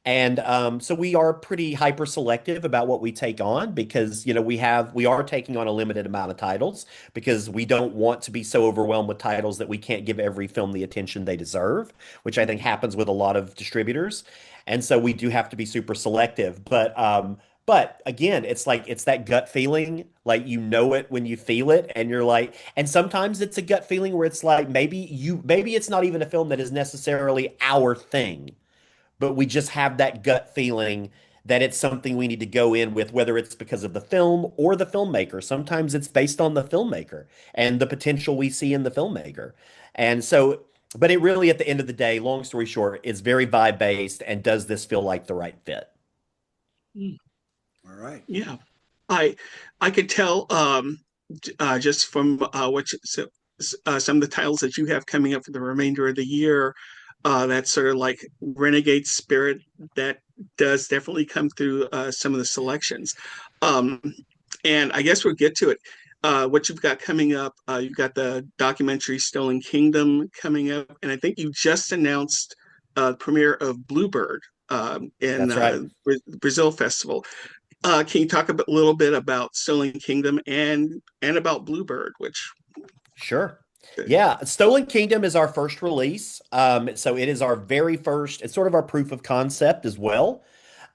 And so we are pretty hyper selective about what we take on because we are taking on a limited amount of titles because we don't want to be so overwhelmed with titles that we can't give every film the attention they deserve, which I think happens with a lot of distributors. And so we do have to be super selective. But again, it's that gut feeling, like you know it when you feel it, and you're like, and sometimes it's a gut feeling where it's like maybe it's not even a film that is necessarily our thing, but we just have that gut feeling that it's something we need to go in with, whether it's because of the film or the filmmaker. Sometimes it's based on the filmmaker and the potential we see in the filmmaker. And so, but it really, at the end of the day, long story short, is very vibe based. And does this feel like the right fit? All right. Yeah, I I could tell just from some of the titles that you have coming up for the remainder of the year, that sort of like renegade spirit that does definitely come through some of the selections. Um, and I guess we'll get to it. What you've got coming up, you've got the documentary Stolen Kingdom coming up, and I think you just announced premiere of Bluebird in That's right. Brazil Festival. Can you talk a little bit about Stolen Kingdom and about Bluebird, which Sure. Yeah, Stolen Kingdom is our first release. So it is our very first, it's sort of our proof of concept as well.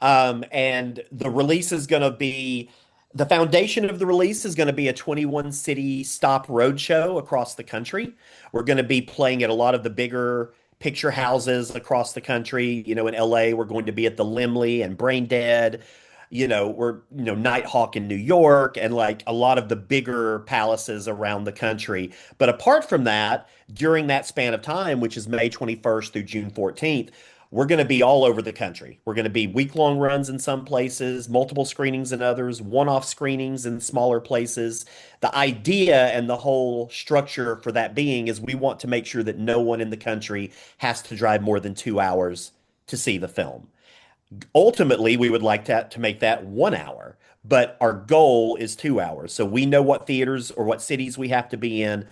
And the release is going to be the foundation of the release is going to be a 21 city stop roadshow across the country. We're going to be playing at a lot of the bigger picture houses across the country. In LA, we're going to be at the Limley and Brain Dead. We're, Nighthawk in New York and like a lot of the bigger palaces around the country. But apart from that, during that span of time, which is May 21st through June 14th, we're going to be all over the country. We're going to be week-long runs in some places, multiple screenings in others, one-off screenings in smaller places. The idea and the whole structure for that being is we want to make sure that no one in the country has to drive more than 2 hours to see the film. Ultimately, we would like to make that 1 hour, but our goal is 2 hours. So we know what theaters or what cities we have to be in,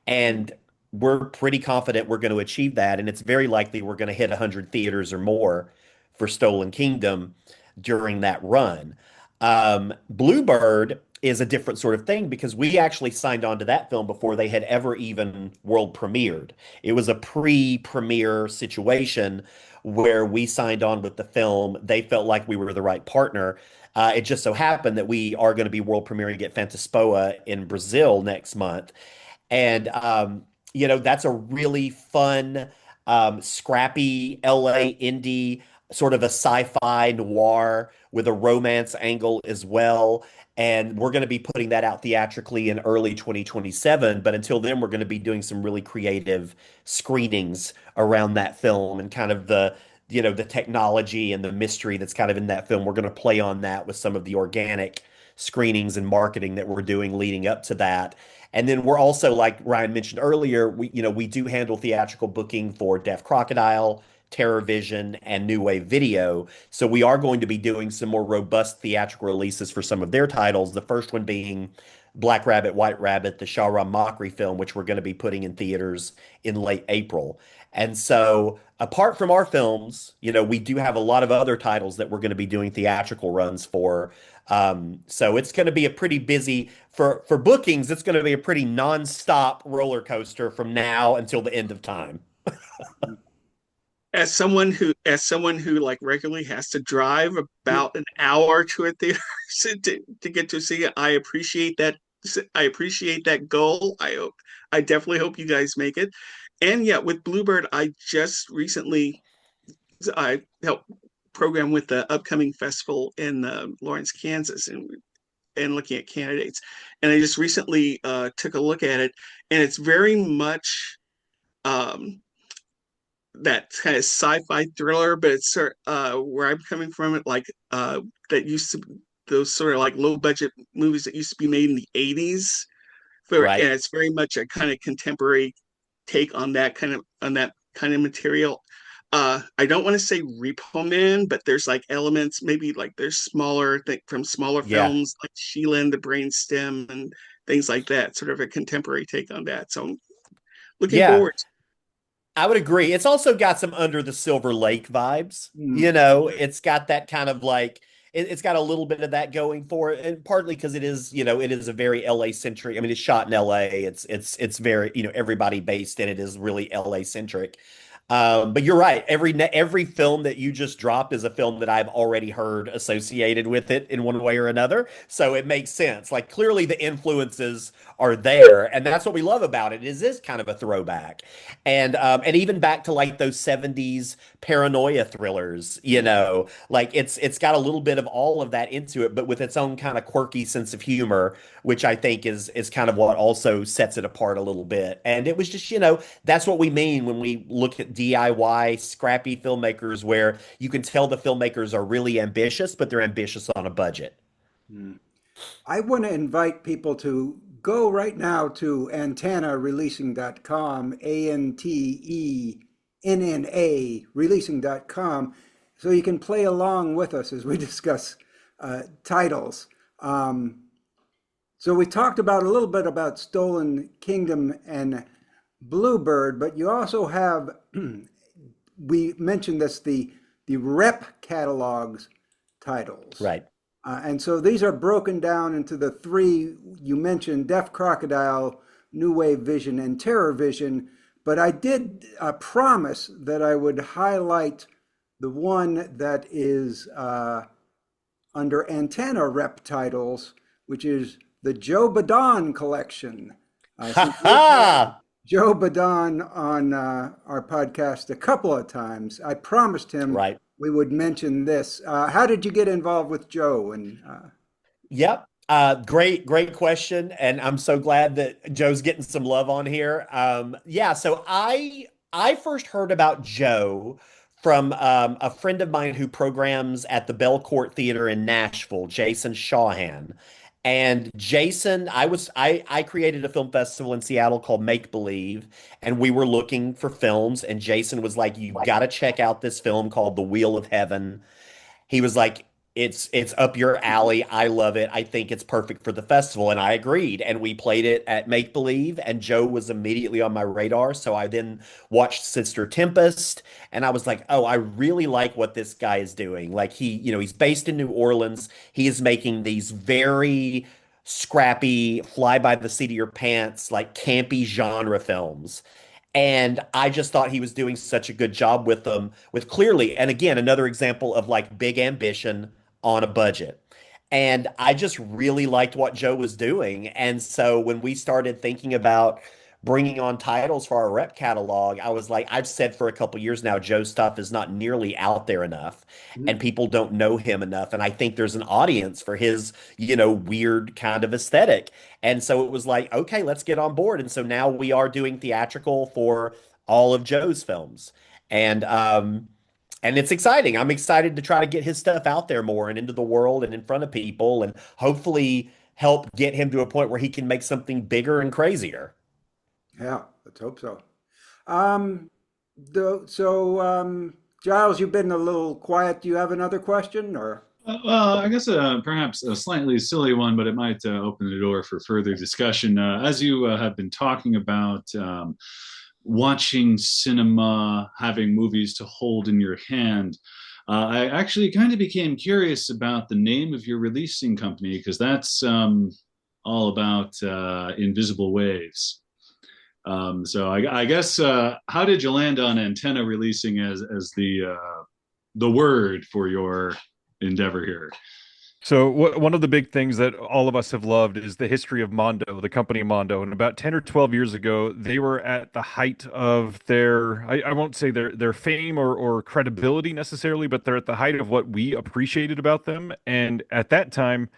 and we're pretty confident we're going to achieve that. And it's very likely we're going to hit 100 theaters or more for Stolen Kingdom during that run. Bluebird is a different sort of thing because we actually signed on to that film before they had ever even world premiered. It was a pre-premiere situation where we signed on with the film. They felt like we were the right partner. It just so happened that we are going to be world premiering at Fantaspoa in Brazil next month. And, that's a really fun, scrappy LA indie, sort of a sci-fi noir with a romance angle as well. And we're going to be putting that out theatrically in early 2027. But until then, we're going to be doing some really creative screenings around that film and kind of the technology and the mystery that's kind of in that film. We're going to play on that with some of the organic screenings and marketing that we're doing leading up to that. And then we're also, like Ryan mentioned earlier, we do handle theatrical booking for Deaf Crocodile, Terror Vision, and New Wave Video. So we are going to be doing some more robust theatrical releases for some of their titles. The first one being Black Rabbit, White Rabbit, the Shahram Mockery film, which we're going to be putting in theaters in late April. And so, apart from our films, we do have a lot of other titles that we're going to be doing theatrical runs for. So it's going to be a pretty busy for bookings. It's going to be a pretty nonstop roller coaster from now until the end of time. as someone who like regularly has to drive about an hour to a theater to get to see it, I appreciate that goal. I definitely hope you guys make it. And yeah, with Bluebird, I helped program with the upcoming festival in Lawrence, Kansas, and looking at candidates. And I just recently took a look at it, and it's very much um, that kind of sci-fi thriller, but it's where I'm coming from, it like that used to those sort of like low budget movies that used to be made in the 80s. And Right. it's very much a kind of contemporary take on that kind of material. I don't want to say Repo Man, but there's like elements, maybe like there's smaller think from smaller Yeah. films like Sheila and the Brainstem and things like that, sort of a contemporary take on that. So I'm looking Yeah. forward. I would agree. It's also got some Under the Silver Lake vibes. Mm. It's got that kind of like it's got a little bit of that going for it, and partly because it is, it is a very LA centric. I mean, it's shot in LA. It's very, everybody based in it is really LA centric. But you're right. Every film that you just dropped is a film that I've already heard associated with it in one way or another. So it makes sense. Like clearly the influences are there, and that's what we love about it. Is this kind of a throwback, and even back to like those '70s paranoia thrillers. Like it's got a little bit of all of that into it, but with its own kind of quirky sense of humor, which I think is kind of what also sets it apart a little bit. And it was just, that's what we mean when we look at DIY scrappy filmmakers, where you can tell the filmmakers are really ambitious, but they're ambitious on a budget. Mm. I want to invite people to go right now to antenna releasing.com, ANTENNA releasing.com, so you can play along with us as we discuss titles. Um, so we talked about a little bit about Stolen Kingdom and Bluebird, but you also have, we mentioned this, the rep catalogs titles. Right. And so these are broken down into the three you mentioned: Deaf Crocodile, New Wave Vision, and Terror Vision. But I did promise that I would highlight the one that is under Antenna Rep titles, which is the Joe Badon collection. Ha Since we've had ha! Joe Badon on our podcast a couple of times, I promised him Right. we would mention this. How did you get involved with Joe? And Yep. Great question. And I'm so glad that Joe's getting some love on here. Yeah, so I first heard about Joe from a friend of mine who programs at the Belcourt Theater in Nashville, Jason Shawhan. And Jason, I created a film festival in Seattle called Make Believe, and we were looking for films, and Jason was like, "You've got to check out this film called The Wheel of Heaven." He was like, it's up your alley. I love it. I think it's perfect for the festival. And I agreed. And we played it at Make Believe, and Joe was immediately on my radar. So I then watched Sister Tempest, and I was like, oh, I really like what this guy is doing. Like he's based in New Orleans. He is making these very scrappy, fly by the seat of your pants, like campy genre films. And I just thought he was doing such a good job with them, with clearly, and again, another example of like big ambition on a budget. And I just really liked what Joe was doing. And so when we started thinking about bringing on titles for our rep catalog, I was like, I've said for a couple years now, Joe's stuff is not nearly out there enough, and people don't know him enough. And I think there's an audience for his, weird kind of aesthetic. And so it was like, okay, let's get on board. And so now we are doing theatrical for all of Joe's films. And it's exciting. I'm excited to try to get his stuff out there more and into the world and in front of people, and hopefully help get him to a point where he can make something bigger and crazier. yeah, let's hope so. Um, Giles, you've been a little quiet. Do you have another question or? Well, I guess perhaps a slightly silly one, but it might open the door for further discussion. As you have been talking about watching cinema, having movies to hold in your hand, I actually kind of became curious about the name of your releasing company, because that's all about invisible waves. So I guess how did you land on antenna releasing as the word for your endeavor here? So one of the big things that all of us have loved is the history of Mondo, the company Mondo. And about 10 or 12 years ago, they were at the height of their, I won't say their fame or credibility necessarily, but they're at the height of what we appreciated about them. And at that time,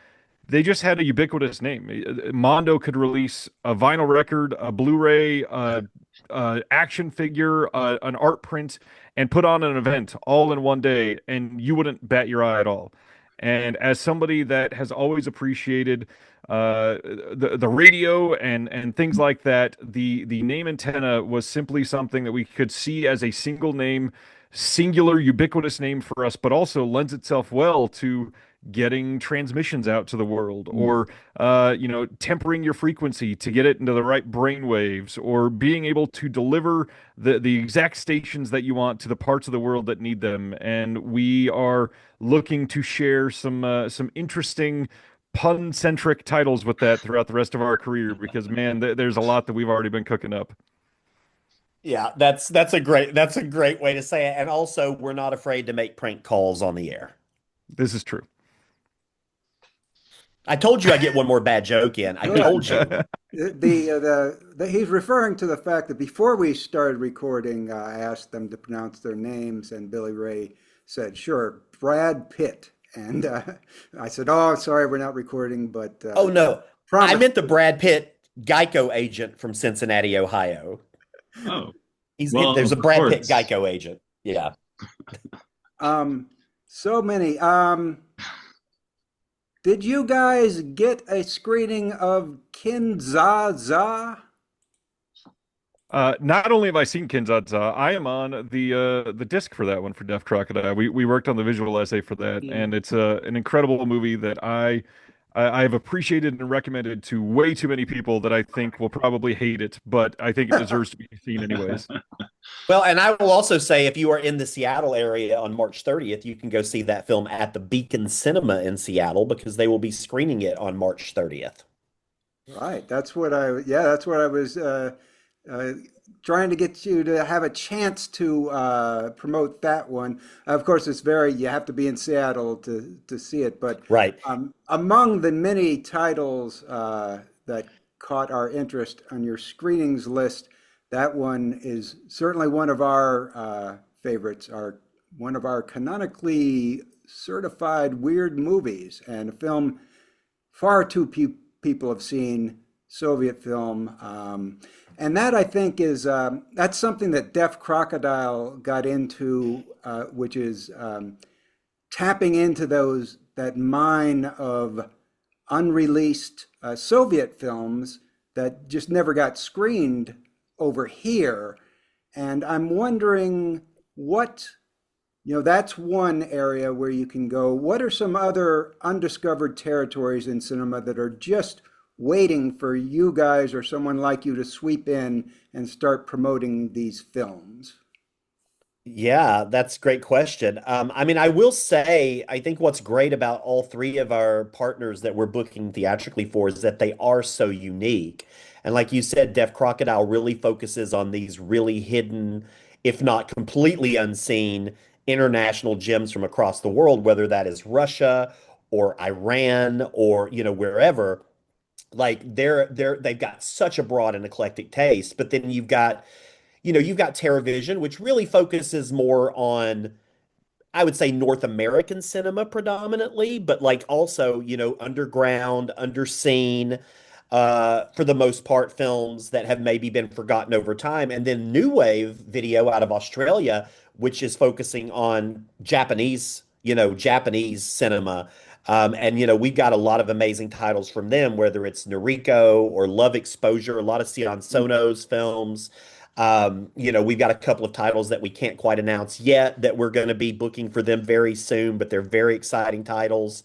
they just had a ubiquitous name. Mondo could release a vinyl record, a Blu-ray, action figure, an art print, and put on an event all in one day, and you wouldn't bat your eye at all. And as somebody that has always appreciated the radio and things like that, the name antenna was simply something that we could see as a single name, singular, ubiquitous name for us, but also lends itself well to getting transmissions out to the world, or tempering your frequency to get it into the right brain waves, or being able to deliver the exact stations that you want to the parts of the world that need them. And we are looking to share some interesting pun-centric titles with that throughout the rest of our career, because man, there's a lot that we've already been cooking up. Yeah, that's a great way to say it. And also, we're not afraid to make prank calls on the air. This is true. I told you I get one more bad joke in. I told you. He's referring to the fact that before we started recording, I asked them to pronounce their names, and Billy Ray said, "Sure, Brad Pitt." And I said, "Oh, sorry, we're not recording." But Oh no, promise. I meant the Brad Pitt Geico agent from Cincinnati, Ohio. Oh, There's a of Brad Pitt course. Geico agent. Yeah. So many. Did you guys get a screening of Dza-Dza? Not only have I seen Dza-Dza, I am on the disc for that one for Deaf Crocodile. We worked on the visual essay for that, and it's an incredible movie that I have appreciated and recommended to way too many people that I think will probably hate it, but I think it deserves to be seen anyways. Well, and I will also say if you are in the Seattle area on March 30th, you can go see that film at the Beacon Cinema in Seattle because they will be screening it on March 30th. Right. That's what I was uh, trying to get you to have a chance to promote that one. Of course, you have to be in Seattle to see it, but Right. among the many titles that caught our interest on your screenings list, that one is certainly one of our favorites, one of our canonically certified weird movies, and a film far too people have seen, Soviet film. And that I think is that's something that Deaf Crocodile got into, which is tapping into that mine of unreleased Soviet films that just never got screened over here. And I'm wondering that's one area where you can go. What are some other undiscovered territories in cinema that are just waiting for you guys or someone like you to sweep in and start promoting these films? Yeah, that's a great question. I mean, I will say, I think what's great about all three of our partners that we're booking theatrically for is that they are so unique. And like you said, Deaf Crocodile really focuses on these really hidden, if not completely unseen, international gems from across the world, whether that is Russia or Iran or, wherever. Like they've got such a broad and eclectic taste. But then you've got TerraVision, which really focuses more on, I would say, North American cinema predominantly, but like also, underground, underseen, for the most part, films that have maybe been forgotten over time. And then New Wave Video out of Australia, which is focusing on Japanese cinema. And we've got a lot of amazing titles from them, whether it's Noriko or Love Exposure, a lot of Sion Sono's films. We've got a couple of titles that we can't quite announce yet that we're going to be booking for them very soon, but they're very exciting titles.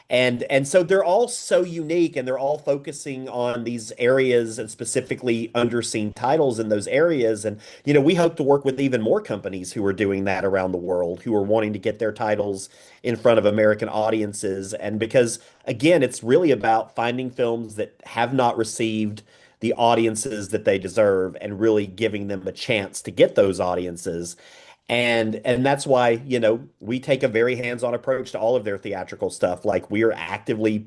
And so they're all so unique and they're all focusing on these areas and specifically underseen titles in those areas. And, we hope to work with even more companies who are doing that around the world, who are wanting to get their titles in front of American audiences. And because, again, it's really about finding films that have not received the audiences that they deserve and really giving them a chance to get those audiences. And that's why, we take a very hands-on approach to all of their theatrical stuff. Like we are actively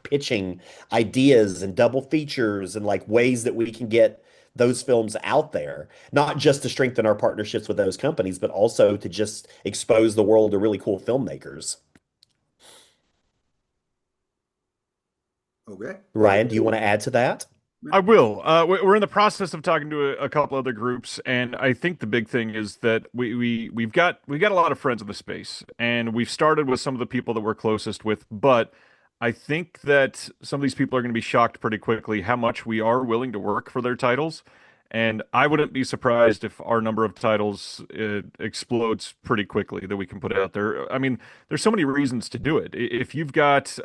pitching ideas and double features and like ways that we can get those films out there, not just to strengthen our partnerships with those companies, but also to just expose the world to really cool filmmakers. Okay. Ryan, do you want to add to that? I will. We're in the process of talking to a couple other groups, and I think the big thing is that we've got a lot of friends in the space, and we've started with some of the people that we're closest with, but I think that some of these people are going to be shocked pretty quickly how much we are willing to work for their titles. And I wouldn't be surprised if our number of titles explodes pretty quickly that we can put out there. I mean, there's so many reasons to do it. If you've got,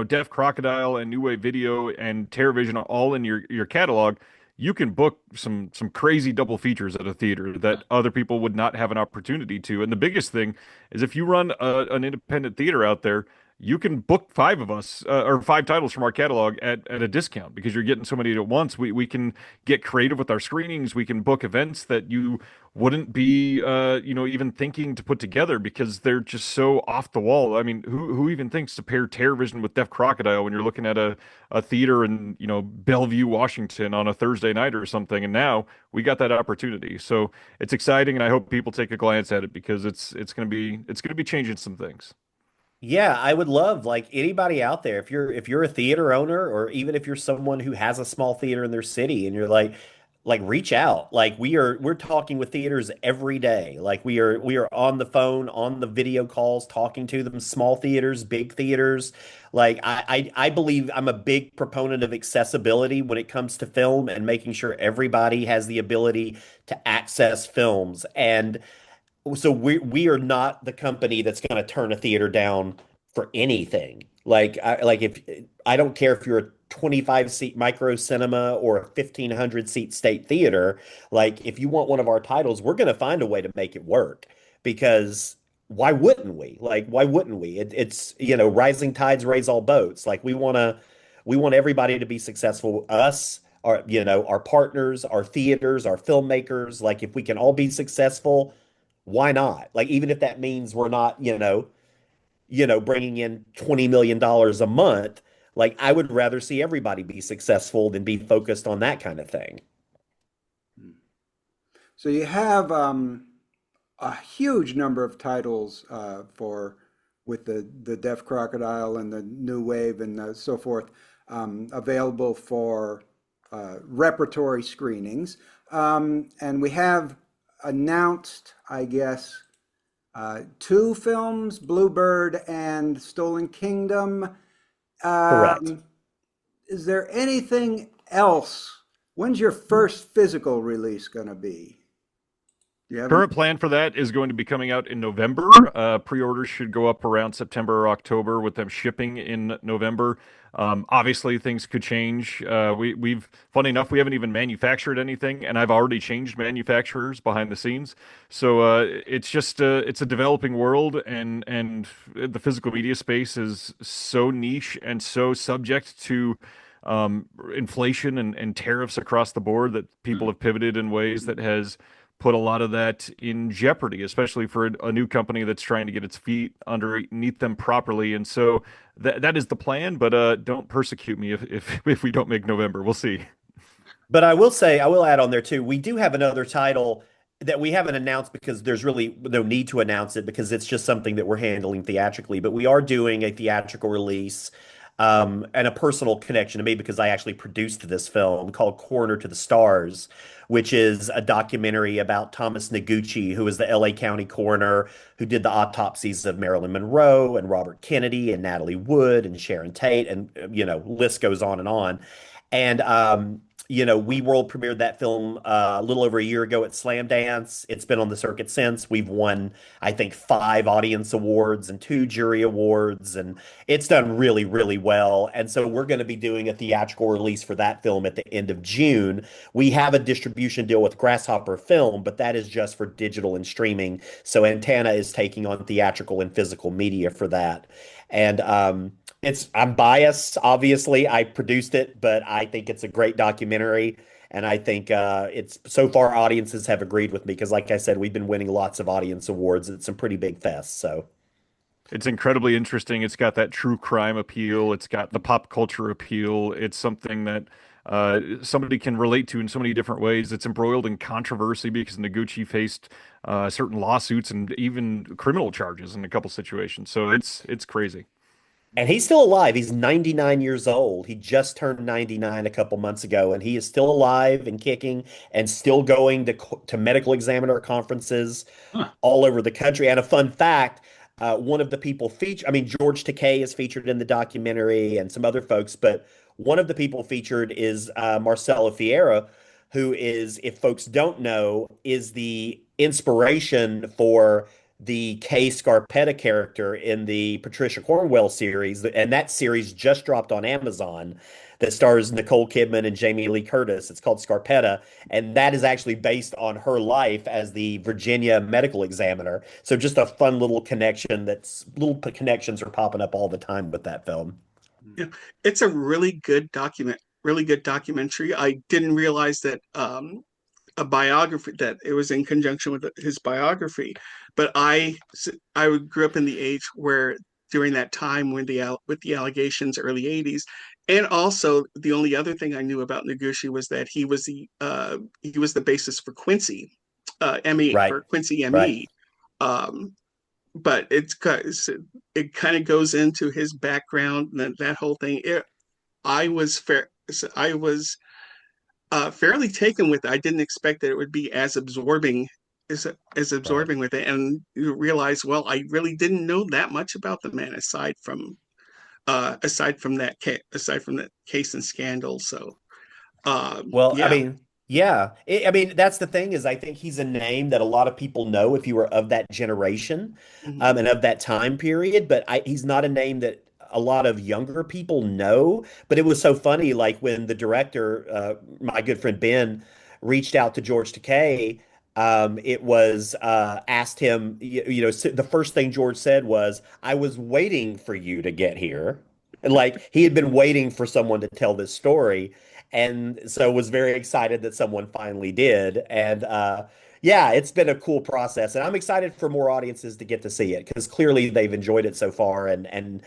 Deaf Crocodile and New Wave Video and TerrorVision all in your catalog, you can book some crazy double features at a theater that other people would not have an opportunity to. And the biggest thing is if you run an independent theater out there, you can book five of us or five titles from our catalog at a discount because you're getting so many at once. We can get creative with our screenings. We can book events that you wouldn't be even thinking to put together because they're just so off the wall. I mean, who even thinks to pair TerrorVision with Deaf Crocodile when you're looking at a theater in Bellevue, Washington on a Thursday night or something? And now we got that opportunity, so it's exciting, and I hope people take a glance at it because it's gonna be changing some things. Yeah, I would love like anybody out there if you're a theater owner or even if you're someone who has a small theater in their city and you're like reach out. Like we're talking with theaters every day. Like we are on the phone, on the video calls talking to them, small theaters, big theaters. Like I believe I'm a big proponent of accessibility when it comes to film and making sure everybody has the ability to access films. And so we are not the company that's going to turn a theater down for anything. Like if I don't care if you're a 25 seat micro cinema or a 1,500 seat state theater, like if you want one of our titles, we're going to find a way to make it work because why wouldn't we? Like why wouldn't we? It's rising tides raise all boats. Like we want everybody to be successful. Us, our partners, our theaters, our filmmakers. Like if we can all be successful, why not? Like, even if that means we're not, bringing in $20 million a month, like I would rather see everybody be successful than be focused on that kind of thing. So you have a huge number of titles for with the Deaf Crocodile and the New Wave and so forth available for repertory screenings, and we have announced, I guess, two films, Bluebird and Stolen Kingdom. Correct. Is there anything else? When's your first physical release going to be? Do you have Current plan for that is going to be coming out in November. Pre-orders should go up around September or October, with them shipping in November. Obviously, things could change. Funny enough, we haven't even manufactured anything, and I've already changed manufacturers behind the scenes. So it's just it's a developing world, and the physical media space is so niche and so subject to inflation and tariffs across the board that people have pivoted in ways that has put a lot of that in jeopardy, especially for a new company that's trying to get its feet underneath them properly. And so that is the plan, but don't persecute me if we don't make November. We'll see. But I will say, I will add on there too, we do have another title that we haven't announced because there's really no need to announce it because it's just something that we're handling theatrically. But we are doing a theatrical release and a personal connection to me because I actually produced this film called Coroner to the Stars, which is a documentary about Thomas Noguchi, who is the LA County coroner who did the autopsies of Marilyn Monroe and Robert Kennedy and Natalie Wood and Sharon Tate, and list goes on and on. And we world premiered that film a little over a year ago at Slam Dance. It's been on the circuit since. We've won, I think, 5 audience awards and 2 jury awards, and it's done really, really well. And so we're going to be doing a theatrical release for that film at the end of June. We have a distribution deal with Grasshopper Film, but that is just for digital and streaming. So Antenna is taking on theatrical and physical media for that. And I'm biased, obviously. I produced it, but I think it's a great documentary documentary. And I think it's so far audiences have agreed with me because, like I said, we've been winning lots of audience awards at some pretty big fests. So It's incredibly interesting. It's got that true crime appeal. It's got the pop culture appeal. It's something that somebody can relate to in so many different ways. It's embroiled in controversy because Noguchi faced certain lawsuits and even criminal charges in a couple situations. So it's crazy. and he's still alive. He's 99 years old. He just turned 99 a couple months ago, and he is still alive and kicking and still going to medical examiner conferences Huh. all over the country. And a fun fact, one of the people featured, I mean, George Takei is featured in the documentary and some other folks, but one of the people featured is Marcelo Fiera, who is, if folks don't know, is the inspiration for the Kay Scarpetta character in the Patricia Cornwell series, and that series just dropped on Amazon that stars Nicole Kidman and Jamie Lee Curtis. It's called Scarpetta, and that is actually based on her life as the Virginia medical examiner. So just a fun little connection connections are popping up all the time with that film. Yeah, it's a really good documentary. I didn't realize that a biography that it was in conjunction with his biography, but I grew up in the age where during that time when with the allegations, early '80s, and also the only other thing I knew about Noguchi was that he was the basis for Quincy, ME Right, for Quincy right. ME. Um, but it kind of goes into his background and that whole thing. I was fair. I was fairly taken with it. I didn't expect that it would be as absorbing as Right. absorbing with it, and you realize, well, I really didn't know that much about the man aside from that case and scandal. So Well, I yeah. mean, yeah. I mean, that's the thing is I think he's a name that a lot of people know if you were of that generation Mhm. and of that time period, but he's not a name that a lot of younger people know. But it was so funny, like when the director, my good friend Ben, reached out to George Takei. It was asked him, the first thing George said was, "I was waiting for you to get here." And like he had been waiting for someone to tell this story and so was very excited that someone finally did. And yeah, it's been a cool process, and I'm excited for more audiences to get to see it because clearly they've enjoyed it so far, and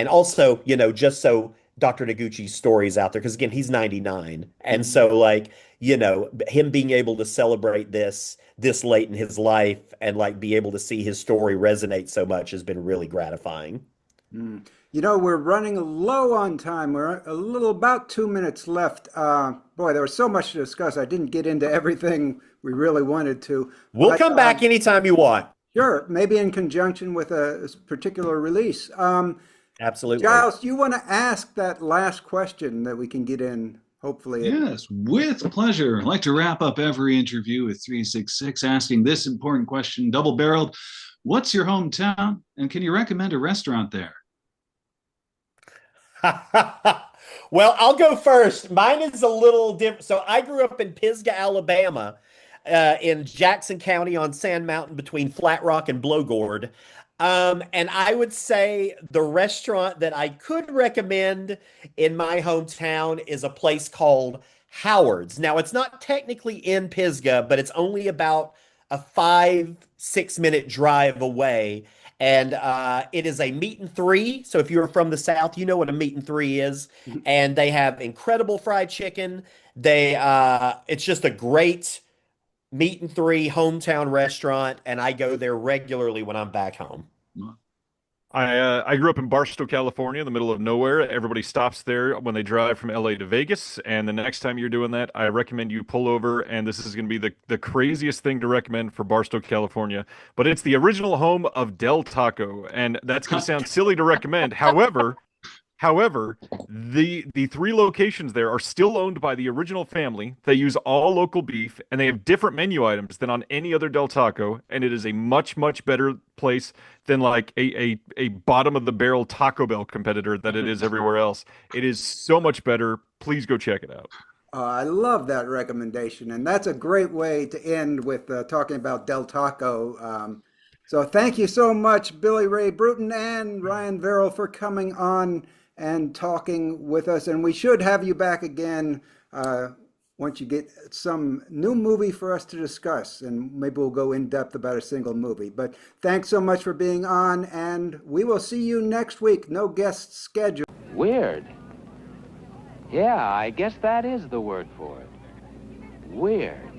also just so Dr. Noguchi's stories out there because again he's 99, and Mhm. so like him being able to celebrate this late in his life and like be able to see his story resonate so much has been really gratifying. Mm. We're running low on time. We're a little about 2 minutes left. Boy, there was so much to discuss. I didn't get into everything we really wanted to, We'll but come back anytime you want. sure, maybe in conjunction with a particular release. Absolutely. Giles, you want to ask that last question that we can get in? Hopefully, Yes, with pleasure. I'd like to wrap up every interview with 366 asking this important question, double barreled. What's your hometown? And can you recommend a restaurant there? Well, I'll go first. Mine is a little different. So I grew up in Pisgah, Alabama, in Jackson County on Sand Mountain between Flat Rock and Blowgourd. And I would say the restaurant that I could recommend in my hometown is a place called Howard's. Now, it's not technically in Pisgah, but it's only about a 5, 6 minute drive away. And it is a meat and three. So if you're from the South, you know what a meat and three is. And they have incredible fried chicken. It's just a great meat and three hometown restaurant, and I go there regularly when I'm back home. I grew up in Barstow, California, in the middle of nowhere. Everybody stops there when they drive from LA to Vegas. And the next time you're doing that, I recommend you pull over. And this is going to be the craziest thing to recommend for Barstow, California. But it's the original home of Del Taco. And that's going to sound silly to recommend. However, the three locations there are still owned by the original family. They use all local beef, and they have different menu items than on any other Del Taco. And it is a much, much better place than like a bottom of the barrel Taco Bell competitor that it is everywhere else. It is so much better. Please go check it out. I love that recommendation, and that's a great way to end with talking about Del Taco. So thank you so much, Billy Ray Brewton and Ryan Verrill, for coming on and talking with us. And we should have you back again once you get some new movie for us to discuss, and maybe we'll go in depth about a single movie. But thanks so much for being on, and we will see you next week. No guests scheduled. Weird. Yeah, I guess that is the word for it. Weird.